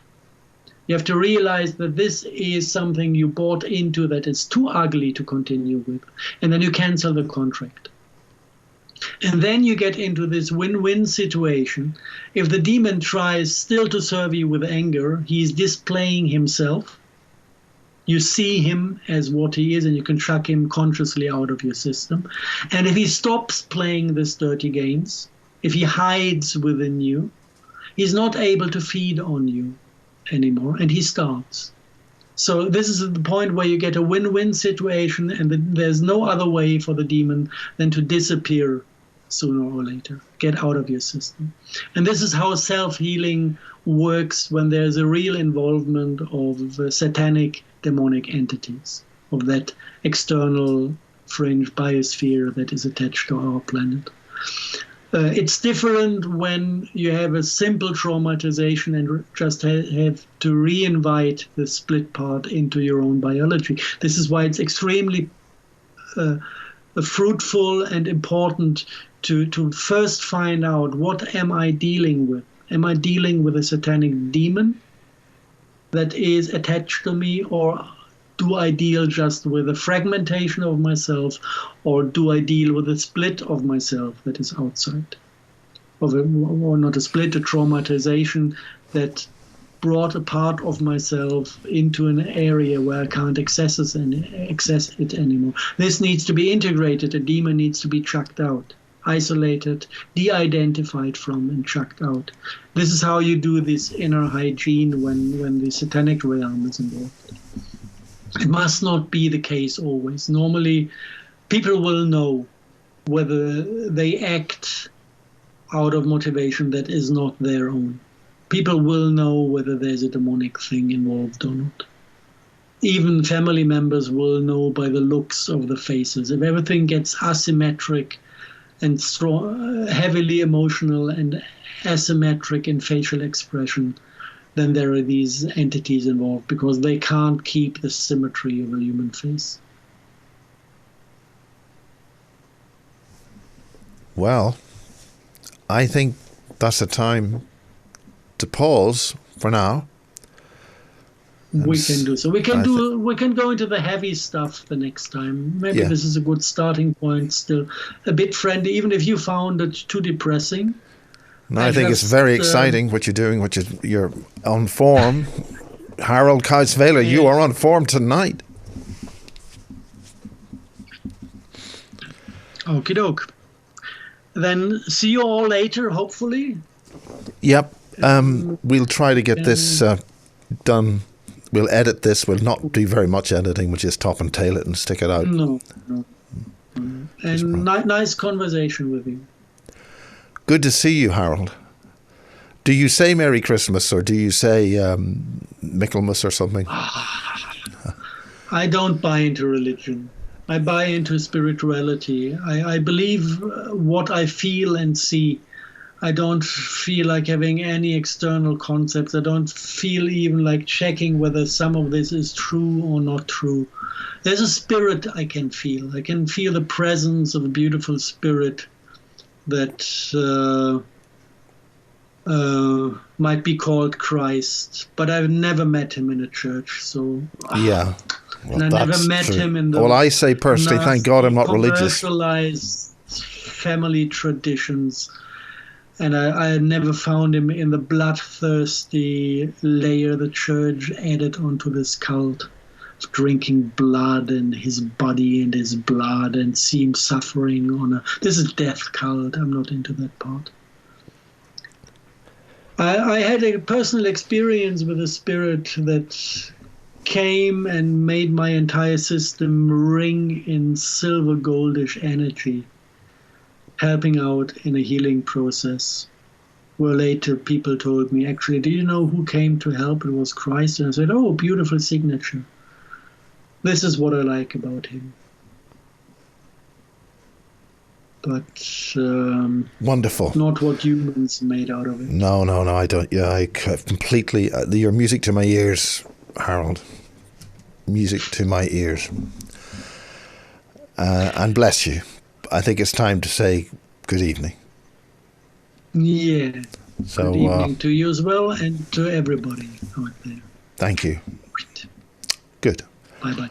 Speaker 2: You have to realize that this is something you bought into that is too ugly to continue with. And then you cancel the contract. And then you get into this win-win situation. If the demon tries still to serve you with anger, he's displaying himself. You see him as what he is, and you can chuck him consciously out of your system. And if he stops playing this dirty games, if he hides within you, he's not able to feed on you anymore, and he starves. So this is the point where you get a win-win situation, and there's no other way for the demon than to disappear sooner or later, get out of your system. And this is how self-healing works when there's a real involvement of satanic demonic entities, of that external fringe biosphere that is attached to our planet. It's different when you have a simple traumatization and just have to reinvite the split part into your own biology. This is why it's extremely fruitful and important to first find out, what am I dealing with? Am I dealing with a satanic demon that is attached to me, or do I deal just with a fragmentation of myself, or do I deal with a split of myself that is outside? Or not a split, a traumatization that brought a part of myself into an area where I can't access it anymore. This needs to be integrated. A demon needs to be chucked out, isolated, de-identified from, and chucked out. This is how you do this inner hygiene when the satanic realm is involved. It must not be the case always. Normally, people will know whether they act out of motivation that is not their own. People will know whether there's a demonic thing involved or not. Even family members will know by the looks of the faces. If everything gets asymmetric and strong, heavily emotional and asymmetric in facial expression, then there are these entities involved, because they can't keep the symmetry of a human face.
Speaker 1: Well, I think that's the time to pause for now.
Speaker 2: We can do so. We can go into the heavy stuff the next time. Maybe this is a good starting point. Still a bit friendly, even if you found it too depressing.
Speaker 1: No, I think it's very exciting what you're doing. You're on form, Harald Kautz. You are on form tonight.
Speaker 2: Okie doke. Then see you all later, hopefully.
Speaker 1: Yep. We'll try to get this done. We'll edit this. We'll not do very much editing. We'll just top and tail it and stick it out.
Speaker 2: No. And nice conversation with you.
Speaker 1: Good to see you, Harald. Do you say Merry Christmas, or do you say Michaelmas or something?
Speaker 2: I don't buy into religion. I buy into spirituality. I believe what I feel and see. I don't feel like having any external concepts. I don't feel even like checking whether some of this is true or not true. There's a spirit I can feel. I can feel the presence of a beautiful spirit that might be called Christ, but I've never met him in a church. So
Speaker 1: yeah,
Speaker 2: well, and I never met him in the.
Speaker 1: Well, I say personally, thank God I'm not religious.
Speaker 2: Commercialized family traditions, and I never found him in the bloodthirsty layer the church added onto this cult. Drinking blood and his body and his blood, and see him suffering on this is death cult. I'm not into that part. I had a personal experience with a spirit that came and made my entire system ring in silver goldish energy, helping out in a healing process. where later people told me, actually, do you know who came to help? It was Christ. And I said, oh, beautiful signature. This is what I like about him. But
Speaker 1: wonderful.
Speaker 2: Not what humans made out of it.
Speaker 1: No, I don't. Yeah, I completely. Your music to my ears, Harald. Music to my ears. And bless you. I think it's time to say good evening.
Speaker 2: Yeah.
Speaker 1: So,
Speaker 2: good evening to you as well, and to everybody out there.
Speaker 1: Thank you. Good.
Speaker 2: Bye-bye.